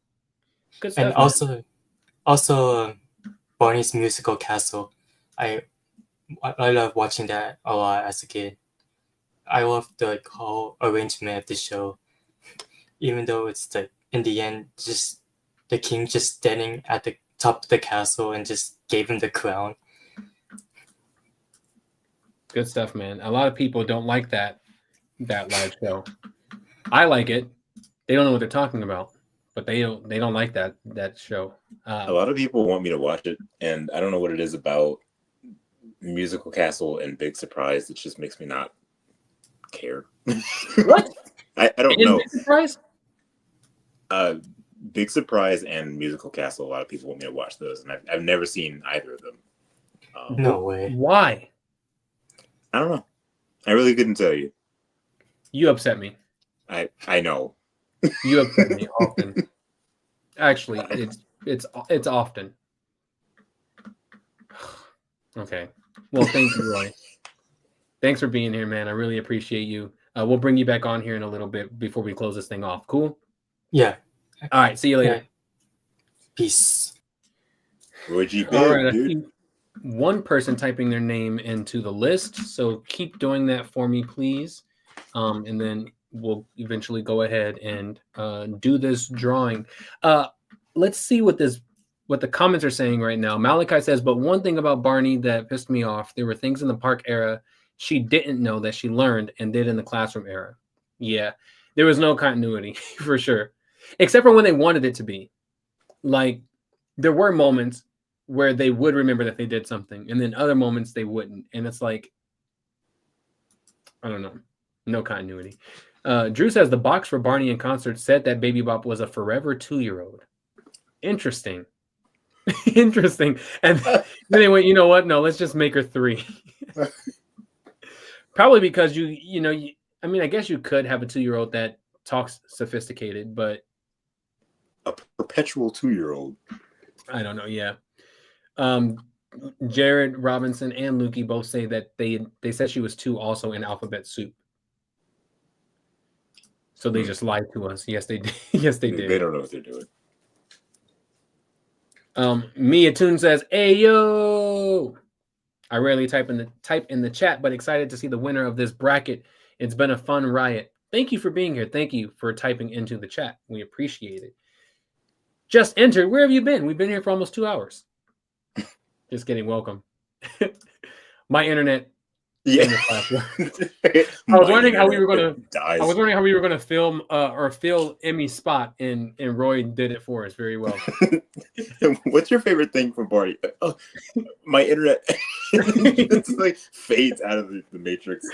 good And stuff. Man. also Barney's Musical Castle. I love watching that a lot as a kid. I love the like, whole arrangement of the show, even though it's like in the end just the king just standing at the top of the castle and just gave him the crown. Good stuff, man. A lot of people don't like that live show. I like it. They don't know what they're talking about, but they don't like that show. A lot of people want me to watch it, and I don't know what it is about Musical Castle and Big Surprise. It just makes me not care. What? I don't know. Big Surprise? Big Surprise and Musical Castle. A lot of people want me to watch those, and I've never seen either of them. No way. Why? I don't know. I really couldn't tell you. You upset me. I know. You upset me often. Actually, it's often. Okay. Well, thank you, Roy. Thanks for being here, man. I really appreciate you. We'll bring you back on here in a little bit before we close this thing off. Cool? Yeah. All right. See you later. Yeah. Peace. Roy G. Big, All right. dude. One person typing their name into the list, so keep doing that for me, please. And then we'll eventually go ahead and do this drawing. Let's see what the comments are saying right now. Malachi says, but one thing about Barney that pissed me off, there were things in the park era she didn't know that she learned and did in the classroom era. Yeah, there was no continuity for sure, except for when they wanted it to be. Like, there were moments where they would remember that they did something, and then other moments they wouldn't. And it's like, I don't know, no continuity. Drew says the box for Barney in concert said that Baby Bop was a forever 2-year-old. Interesting. Interesting. And then they went, you know what? No, let's just make her 3. Probably because I mean, I guess you could have a 2-year-old that talks sophisticated, but A perpetual 2-year-old. I don't know. Yeah. Jared Robinson and Lukey both say that they said she was 2 also in Alphabet Soup. So they just lied to us. Yes, they did. Yes, they did. They don't know what they're doing. Mia Toon says, "Hey yo!" I rarely type in the chat, but excited to see the winner of this bracket. It's been a fun riot. Thank you for being here. Thank you for typing into the chat. We appreciate it. Just entered. Where have you been? We've been here for almost 2 hours. Just kidding. Welcome. My internet. Yeah. I was wondering how we were gonna film or fill Emmy's spot, and Roy did it for us very well. What's your favorite thing from Barney? Oh, my internet. It's like fades out of the matrix.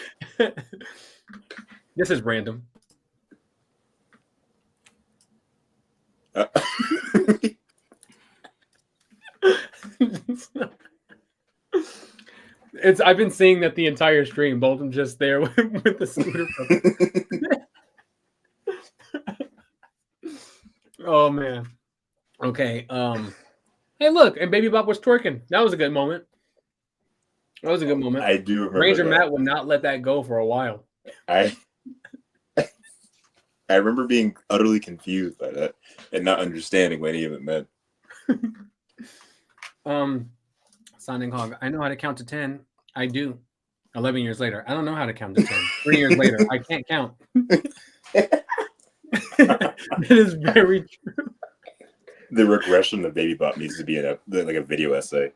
This is random. I've been seeing that the entire stream. Both of them just there with the scooter. Oh man. Okay. Hey, look, and Baby Bop was twerking. That was a good moment. I do remember. Ranger Matt would not let that go for a while. I remember being utterly confused by that and not understanding what any of it meant. Sounding Hog, I know how to count to 10. I do. 11 years later, I don't know how to count to 10. 3 years later, I can't count. That is very true. The regression of Baby Bop needs to be like a video essay.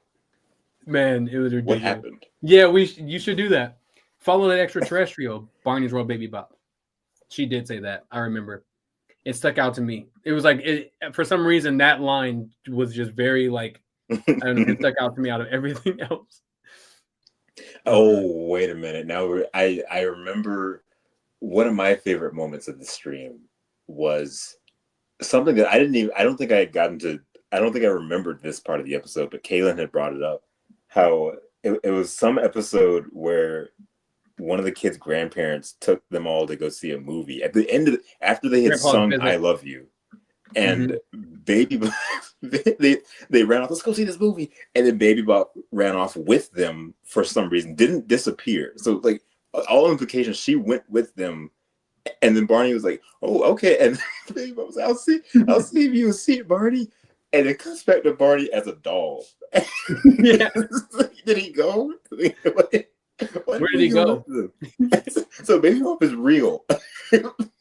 Man, it was ridiculous. What happened? Yeah, you should do that. Follow that extraterrestrial, Barney's World Baby Bop. She did say that. I remember. It stuck out to me. It was like, for some reason, that line was just very like, I don't know, it stuck out to me out of everything else. Oh, wait a minute. Now I remember one of my favorite moments of the stream was something that I don't think I remembered this part of the episode, but Kaylin had brought it up. How it was some episode where one of the kids' grandparents took them all to go see a movie. At the end after they had sung "I Love You," and Baby Bop, they ran off. Let's go see this movie, and then Baby Bop ran off with them for some reason. Didn't disappear. So like all implications, she went with them. And then Barney was like, "Oh, okay." And Baby was, "I'll see you see it, Barney." And it comes back to Barney as a doll. Yeah. Did he go? Where did he go? So Baby Bop is real.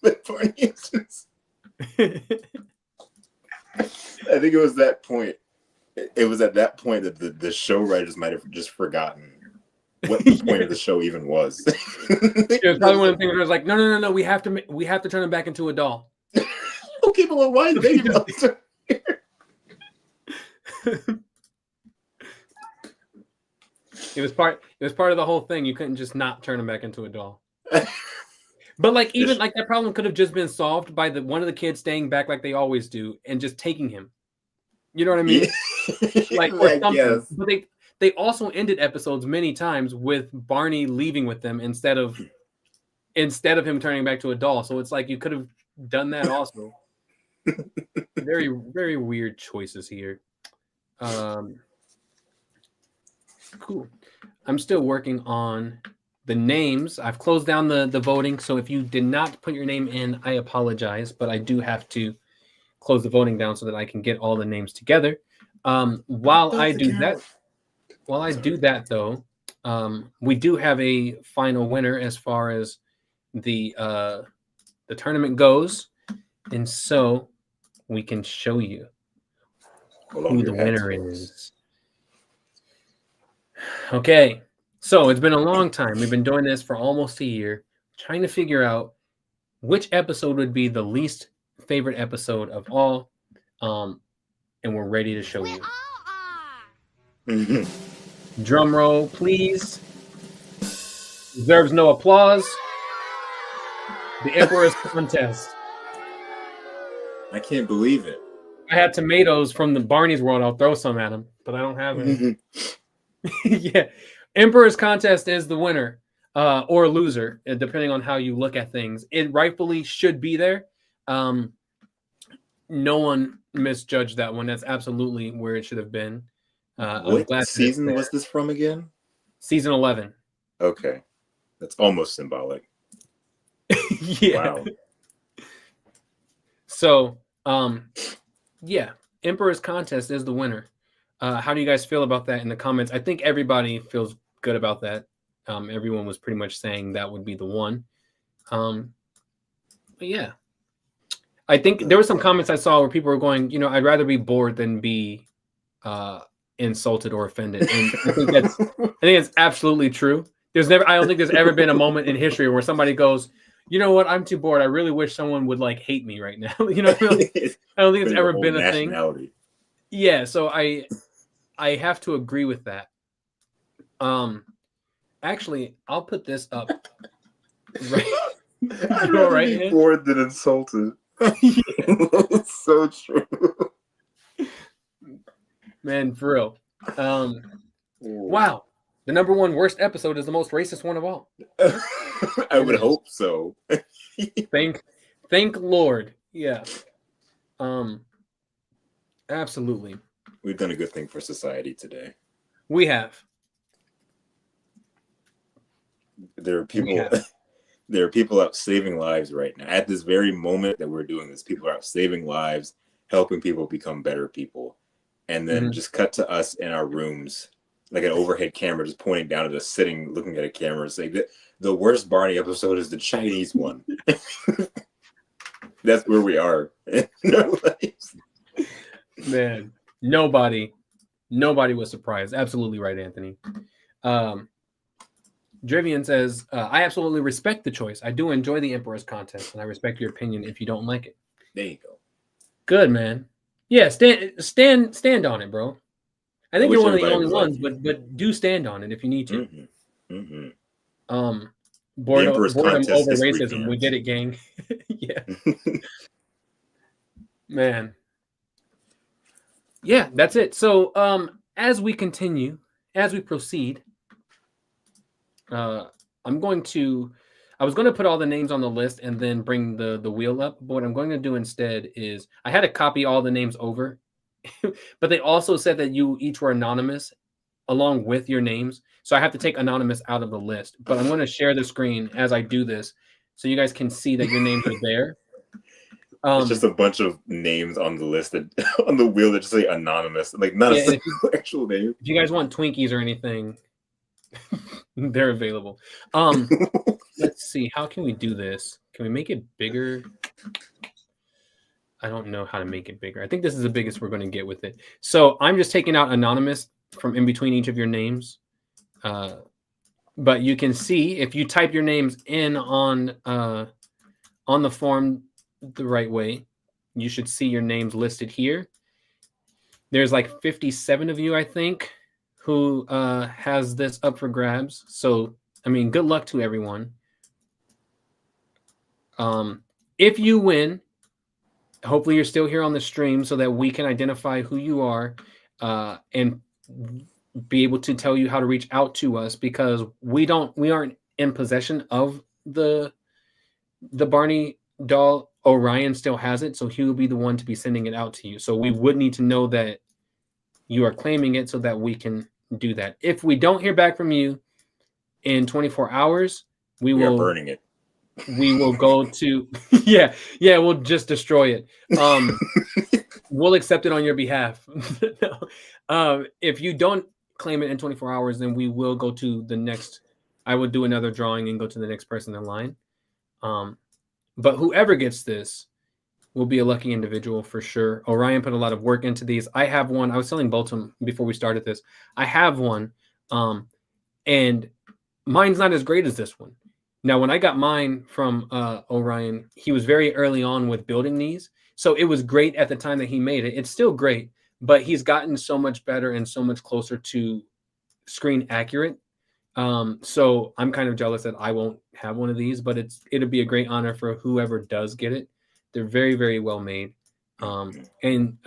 But Barney is just... I think it was that point. It was at that point that the show writers might have just forgotten what the point of the show even was. It was probably one of the things where it was like, no, we have to turn him back into a doll. Okay, but why is Baby Bop here? It was part of the whole thing. You couldn't just not turn him back into a doll. But like even like that problem could have just been solved by one of the kids staying back like they always do and just taking him. You know what I mean? Yeah. Like or something. Yes. But they also ended episodes many times with Barney leaving with them instead of him turning back to a doll. So it's like you could have done that also. Very, very weird choices here. Cool. I'm still working on the names. I've closed down the voting. So if you did not put your name in, I apologize, but I do have to close the voting down so that I can get all the names together. While I do that though, we do have a final winner as far as the tournament goes. And so we can show you who the winner is. Okay, so it's been a long time. We've been doing this for almost a year, trying to figure out which episode would be the least favorite episode of all. And we're ready to show you. Drum roll, please. Deserves no applause. The Emperor's Contest. I can't believe it. I had tomatoes from the Barney's World. I'll throw some at him, but I don't have any. Yeah, Emperor's Contest is the winner or loser, depending on how you look at things. It rightfully should be there. No one misjudged that one. That's absolutely where it should have been. What season was this from again? Season 11. Okay, that's almost symbolic. Yeah. Wow. So, yeah, Emperor's Contest is the winner. How do you guys feel about that in the comments? I think everybody feels good about that. Everyone was pretty much saying that would be the one. But yeah, I think there were some comments I saw where people were going, I'd rather be bored than be insulted or offended. And I think it's absolutely true. I don't think there's ever been a moment in history where somebody goes, you know what? I'm too bored. I really wish someone would like hate me right now. I don't think it's ever been a thing. Yeah. So I have to agree with that. Actually, I'll put this up. Right. I'd rather be bored than insulted. It's so true. Man, for real. Wow. The number one worst episode is the most racist one of all. I would hope so. Thank Lord. Yeah. Absolutely. We've done a good thing for society today. We have. There are people out saving lives right now. At this very moment that we're doing this, people are out saving lives, helping people become better people. And then just cut to us in our rooms, like an overhead camera, just pointing down at us, sitting, looking at a camera, saying that the worst Barney episode is the Chinese one. That's where we are in our lives. Man, nobody was surprised. Absolutely right, Anthony. Drivian says, I absolutely respect the choice. I do enjoy the Emperor's Contest, and I respect your opinion if you don't like it. There you go. Good, man. Yeah, stand on it, bro. I think you're one of the only ones, but do stand on it if you need to. Boredom over racism. We get it, gang. Yeah. Man. Yeah, that's it. So as we continue, as we proceed, I was going to put all the names on the list and then bring the wheel up. But what I'm going to do instead is I had to copy all the names over, but they also said that you each were anonymous. along with your names. So I have to take anonymous out of the list, but I'm going to share the screen as I do this so you guys can see that your names are there. It's just a bunch of names on the list that on the wheel that just say anonymous, like not a single actual name. If you guys want Twinkies or anything, they're available. Let's see. How can we do this? Can we make it bigger? I don't know how to make it bigger. I think this is the biggest we're going to get with it. So I'm just taking out anonymous from in between each of your names. But you can see if you type your names in on the form the right way, you should see your names listed here. There's like 57 of you, I think, who has this up for grabs. So, I mean, good luck to everyone. If you win, hopefully you're still here on the stream so that we can identify who you are and be able to tell you how to reach out to us, because we aren't in possession of the Barney doll. Orion still has it, so he will be the one to be sending it out to you. So we would need to know that you are claiming it so that we can do that. If we don't hear back from you in 24 hours, we will are burning it. We will go to we'll just destroy it. We'll accept it on your behalf. If you don't claim it in 24 hours, then we will go to the next. I would do another drawing and go to the next person in line. But whoever gets this will be a lucky individual for sure. Orion put a lot of work into these. I have one. I was telling Bolton before we started this. I have one, and mine's not as great as this one. Now, when I got mine from Orion, he was very early on with building these. So it was great at the time that he made it. It's still great, but he's gotten so much better and so much closer to screen accurate. So I'm kind of jealous that I won't have one of these, but it'll be a great honor for whoever does get it. They're very, very well made. And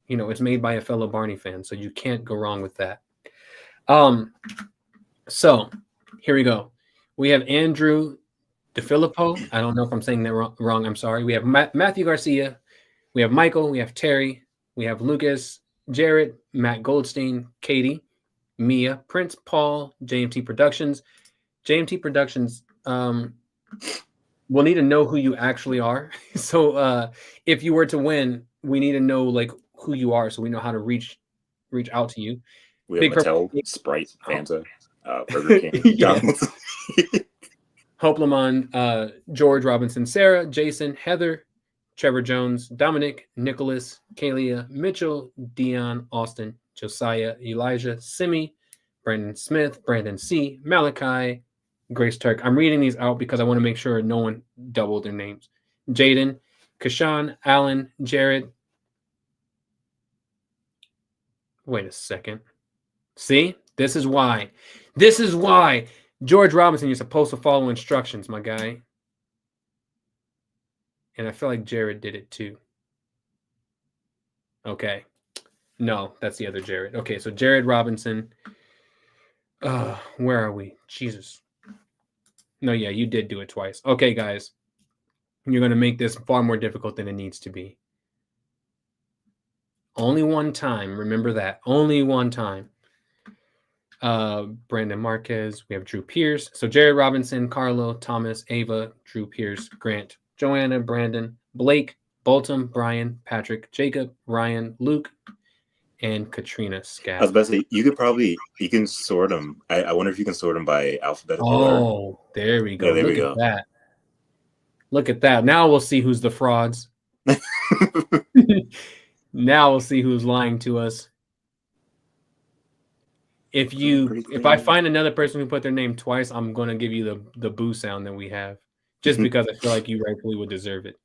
it's made by a fellow Barney fan, so you can't go wrong with that. So here we go. We have Andrew DeFilippo. I don't know if I'm saying that wrong. I'm sorry. We have Matthew Garcia. We have Michael. We have Terry. We have Lucas, Jared, Matt Goldstein, Katie, Mia, Prince, Paul, JMT Productions. JMT Productions, we'll need to know who you actually are. So if you were to win, we need to know like who you are so we know how to reach out to you. We have Mattel, Sprite, Fanta, Burger King, McDonald's. Hope Lamont, George Robinson, Sarah, Jason, Heather, Trevor Jones, Dominic, Nicholas, Kalia, Mitchell, Dion, Austin, Josiah, Elijah, Simi, Brandon Smith, Brandon C, Malachi, Grace Turk. I'm reading these out because I want to make sure no one doubled their names. Jaden, Kashan, Alan, Jared. Wait a second. See? This is why. George Robinson, you're supposed to follow instructions, my guy. And I feel like Jared did it too. Okay. No, that's the other Jared. Okay, so Jared Robinson. Where are we? Jesus. No, yeah, you did do it twice. Okay, guys. You're going to make this far more difficult than it needs to be. Only one time. Remember that. Only one time. Brandon Marquez. We have Drew Pierce. So Jared Robinson, Carlo, Thomas, Ava, Drew Pierce, Grant, Joanna, Brandon, Blake, Bolton, Brian, Patrick, Jacob, Ryan, Luke, and Katrina Scott. I was about to say, you can sort them. I wonder if you can sort them by alphabetical order. Oh, there we go. Yeah, there we go. Look at that. Now we'll see who's the frauds. Now we'll see who's lying to us. If I find another person who put their name twice, I'm going to give you the boo sound that we have, just because I feel like you rightfully would deserve it.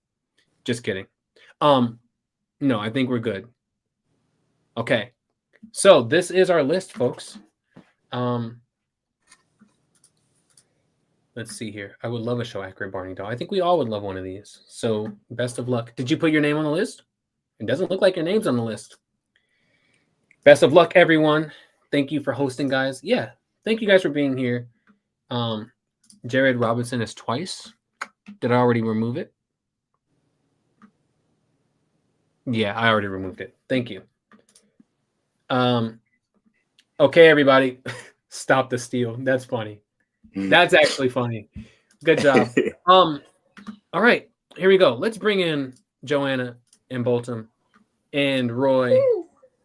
Just kidding. No, I think we're good. Okay. So this is our list, folks. Let's see here. I would love a show accurate Barney doll. I think we all would love one of these. So best of luck. Did you put your name on the list? It doesn't look like your name's on the list. Best of luck, everyone. Thank you for hosting, guys. Yeah. Thank you guys for being here. Jared Robinson is twice. Did I already remove it? Yeah, I already removed it. Thank you. Okay, everybody, stop the steal. That's funny. That's actually funny. Good job. All right, here we go. Let's bring in Joanna and Bolton and Roy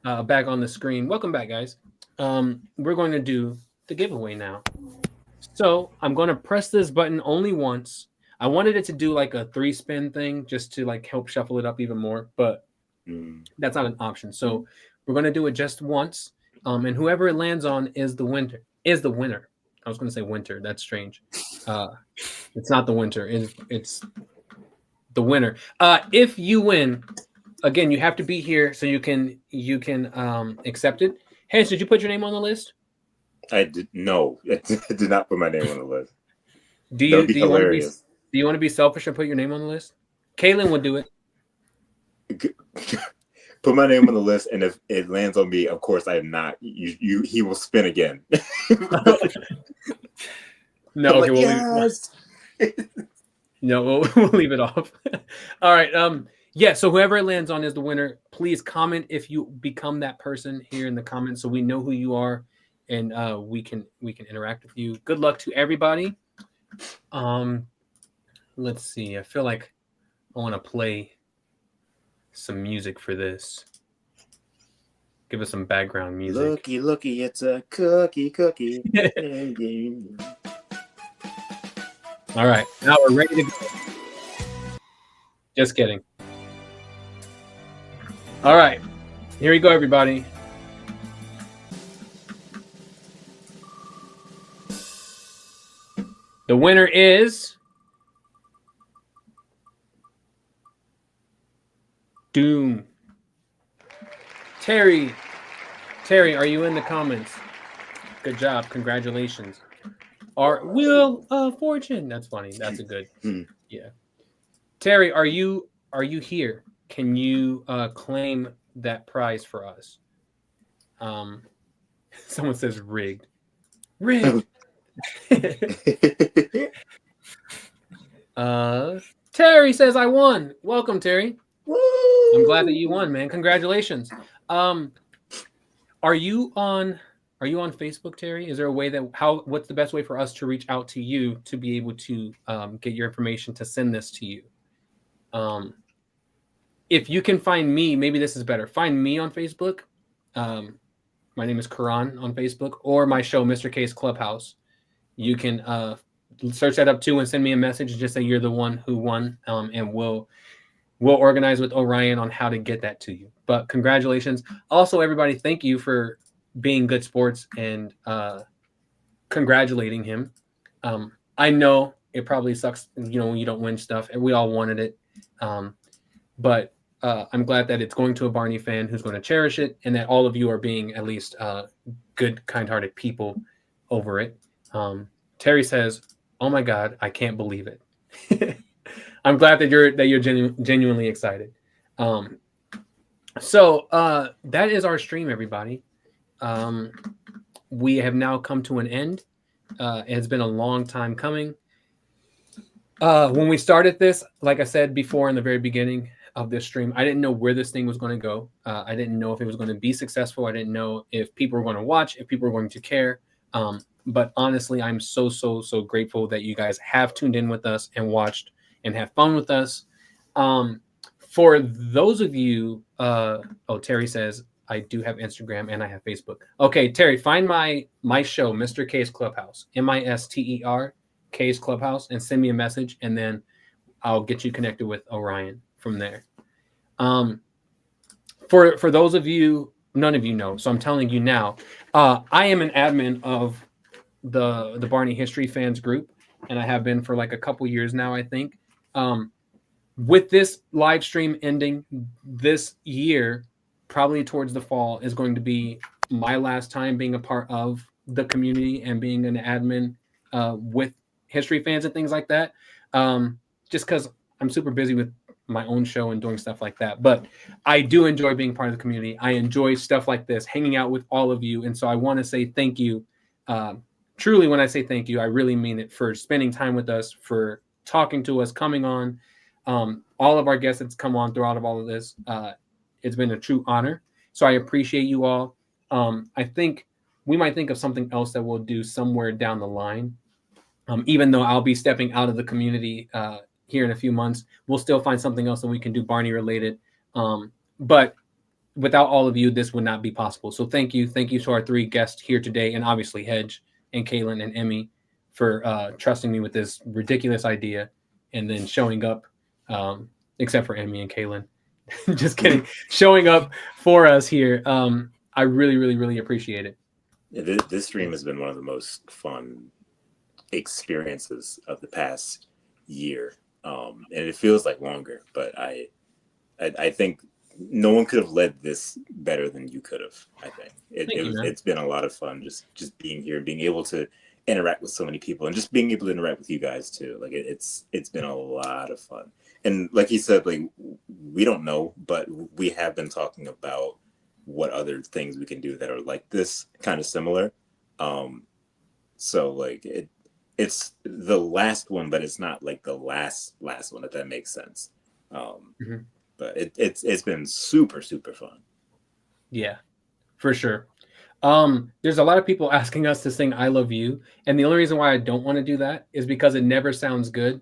back on the screen. Welcome back, guys. We're going to do the giveaway now. So I'm going to press this button only once. I wanted it to do like a 3-spin thing just to like help shuffle it up even more, but that's not an option. So we're going to do it just once. And whoever it lands on is the winner. I was going to say winter. That's strange. It's not the winter. It's the winner. If you win, again, you have to be here so you can accept it. Hayes, did you put your name on the list? I did no. I did not put my name on the list. Do you want to be selfish and put your name on the list? Kaylin would do it. Put my name on the list, and if it lands on me, of course I am not. He will spin again. No, okay, we'll leave it off. All right. Yeah, so whoever it lands on is the winner. Please comment if you become that person here in the comments so we know who you are and we can interact with you. Good luck to everybody. Let's see. I feel like I want to play some music for this. Give us some background music. Looky, it's a cookie. All right, now we're ready to go. Just kidding. All right, here we go, everybody. The winner is Doom. Terry, are you in the comments? Good job. Congratulations. Our Wheel of Fortune. That's funny. That's a good. Yeah. Terry, are you here? Can you claim that prize for us? Someone says rigged. Rigged. Terry says I won. Welcome, Terry. Woo! I'm glad that you won, man. Congratulations. Are you on Facebook, Terry? Is there a way what's the best way for us to reach out to you to be able to get your information to send this to you? If you can find me, maybe this is better. Find me on Facebook. My name is Kerron on Facebook, or my show, Mr. K's Clubhouse. You can search that up too and send me a message and just say you're the one who won, and we'll organize with Orion on how to get that to you. But congratulations. Also, everybody, thank you for being good sports and congratulating him. I know it probably sucks, when you don't win stuff, and we all wanted it. But I'm glad that it's going to a Barney fan who's going to cherish it, and that all of you are being at least good, kind-hearted people over it. Terry says, "Oh my God, I can't believe it." I'm glad that you're genuinely excited. So that is our stream, everybody. We have now come to an end. It has been a long time coming. When we started this, like I said before in the very beginning of this stream, I didn't know where this thing was going to go. I didn't know if it was going to be successful. I didn't know if people were going to watch, if people were going to care. But honestly, I'm so grateful that you guys have tuned in with us and watched and have fun with us. For those of you, Terry says, I do have Instagram and I have Facebook. Okay, Terry, find my show, Mr. K's Clubhouse, MISTER K's Clubhouse, and send me a message, and then I'll get you connected with Orion from there. For those of you, none of you know, so I'm telling you now, I am an admin of the Barney History Fans group, and I have been for like a couple years now, I think. With this live stream ending this year, probably towards the fall, is going to be my last time being a part of the community and being an admin with history fans and things like that. Just because I'm super busy with my own show and doing stuff like that. But I do enjoy being part of the community. I enjoy stuff like this, hanging out with all of you. And so I want to say thank you. Truly, when I say thank you, I really mean it, for spending time with us, for talking to us, coming on. All of our guests that's come on throughout all of this. It's been a true honor. So I appreciate you all. I think we might think of something else that we'll do somewhere down the line. Even though I'll be stepping out of the community here in a few months, we'll still find something else that we can do Barney related. But without all of you, this would not be possible. So thank you. Thank you to our 3 guests here today, and obviously Hedge and Kaylin and Emmy for trusting me with this ridiculous idea and then showing up, except for Emmy and Kaylin. Just kidding. Showing up for us here. I really, really, really appreciate it. Yeah, this stream has been one of the most fun experiences of the past year. And it feels like longer, but I think no one could have led this better than you could have. I think it's been a lot of fun just being here and being able to interact with so many people and just being able to interact with you guys too. Like it's been a lot of fun. And like he said, like we don't know, but we have been talking about what other things we can do that are like this, kind of similar. So like it's the last one, but it's not like the last one, if that makes sense. But it's been super, super fun. Yeah, for sure. There's a lot of people asking us to sing I Love You. And the only reason why I don't want to do that is because it never sounds good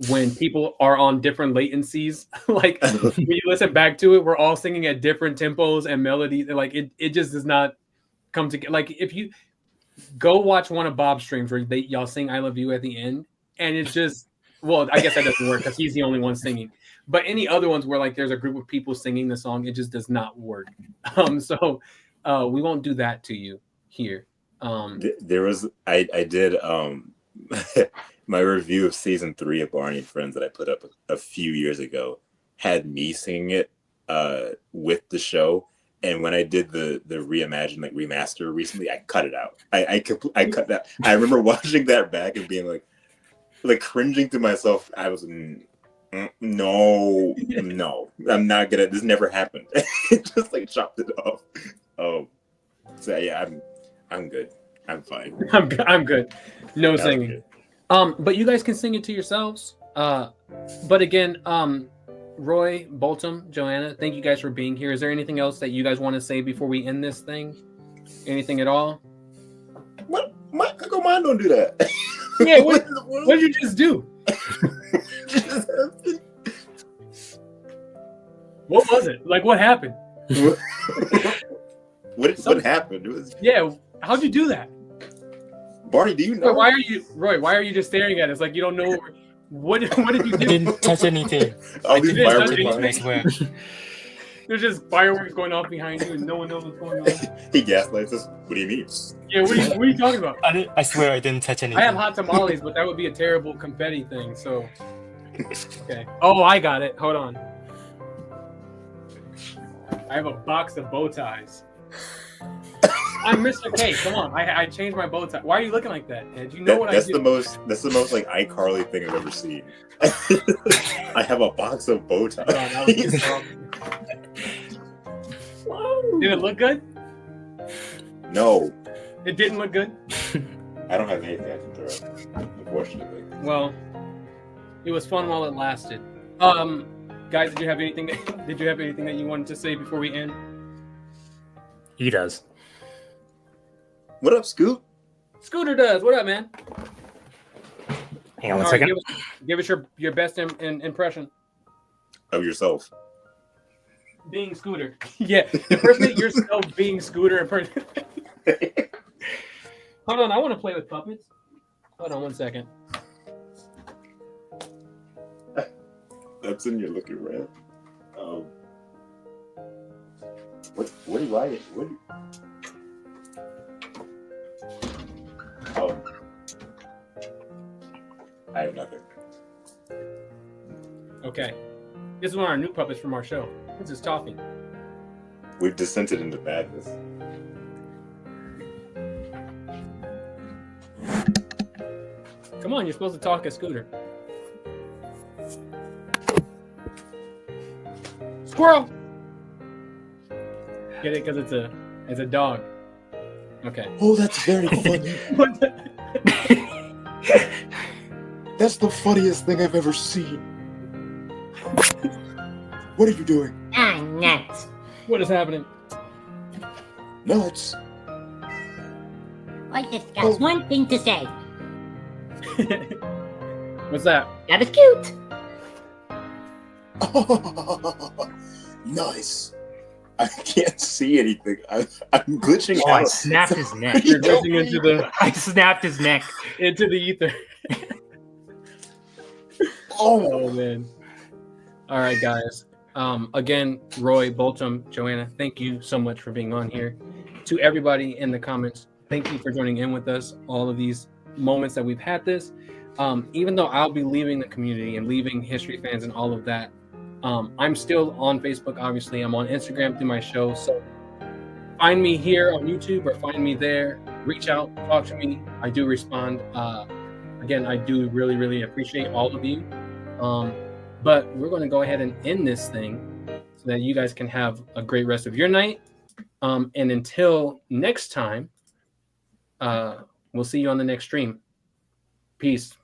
when people are on different latencies. Like when you listen back to it, we're all singing at different tempos and melodies. Like it just does not come together. Like if you go watch one of Bob's streams where y'all sing I Love You at the end, and it's just, well, I guess that doesn't work because he's the only one singing. But any other ones where like there's a group of people singing the song, it just does not work. So we won't do that to you here. There was I did my review of season 3 of Barney and Friends that I put up a few years ago had me singing it with the show. And when I did the reimagined, like remaster recently, I cut it out. I cut that. I remember watching that back and being like cringing to myself. I was no, I'm not gonna. This never happened. Just like chopped it off. So yeah, I'm good. I'm fine. I'm good. No singing. But you guys can sing it to yourselves. But again, Roy, Bolton, Joanna, thank you guys for being here. Is there anything else that you guys want to say before we end this thing? Anything at all? What? How mine don't do that? Yeah, what did you just do? What was it? Like, what happened? What happened? Yeah, how'd you do that? Barney, do you know? Why are you just staring at us like you don't know? What did you do? I didn't touch anything. All these fireworks, I swear. There's just fireworks going off behind you and no one knows what's going on. He gaslights us. What do you mean? Yeah, what are you talking about? I swear I didn't touch anything. I have hot tamales, but that would be a terrible confetti thing, so... Okay. Oh, I got it. Hold on. I have a box of bow ties. I'm Mr. K. Come on. I changed my bow tie. Why are you looking like that, Ed? You know what I do. That's the most like iCarly thing I've ever seen. I have a box of bow ties. Did it look good? No. It didn't look good? I don't have anything I can throw, unfortunately. Well, it was fun while it lasted. Guys, did you have anything that you wanted to say before we end? He does. What up, Scoot? Scooter does. What up, man? Hang on one second. Give us your best impression of yourself. Being Scooter. Yeah, impersonate yourself being Scooter impersonate. Hold on, I want to play with puppets. Hold on 1 second. That's in your looking red. What do you write? I have nothing. Okay. This is one of our new puppets from our show. This is Toffee. We've descended into madness. Come on, you're supposed to talk as Scooter. Squirrel! Get it? Because it's a dog. Okay. Oh, that's very funny. That's the funniest thing I've ever seen. What are you doing? I'm nuts. What is happening? Nuts. I just got one thing to say. What's that? That is cute. Nice. I can't see anything. I'm glitching Oh, I out. snapped his neck. You're glitching into the I snapped his neck. into the ether. Oh, Man. All right, guys. Again, Roy, Boltum, Joanna, thank you so much for being on here. To everybody in the comments, thank you for joining in with us. All of these moments that we've had this. Even though I'll be leaving the community and leaving History Fans and all of that, I'm still on Facebook, obviously. I'm on Instagram through my show. So find me here on YouTube or find me there. Reach out, talk to me. I do respond. Again, I do really, really appreciate all of you. But we're going to go ahead and end this thing so that you guys can have a great rest of your night. And until next time, we'll see you on the next stream. Peace.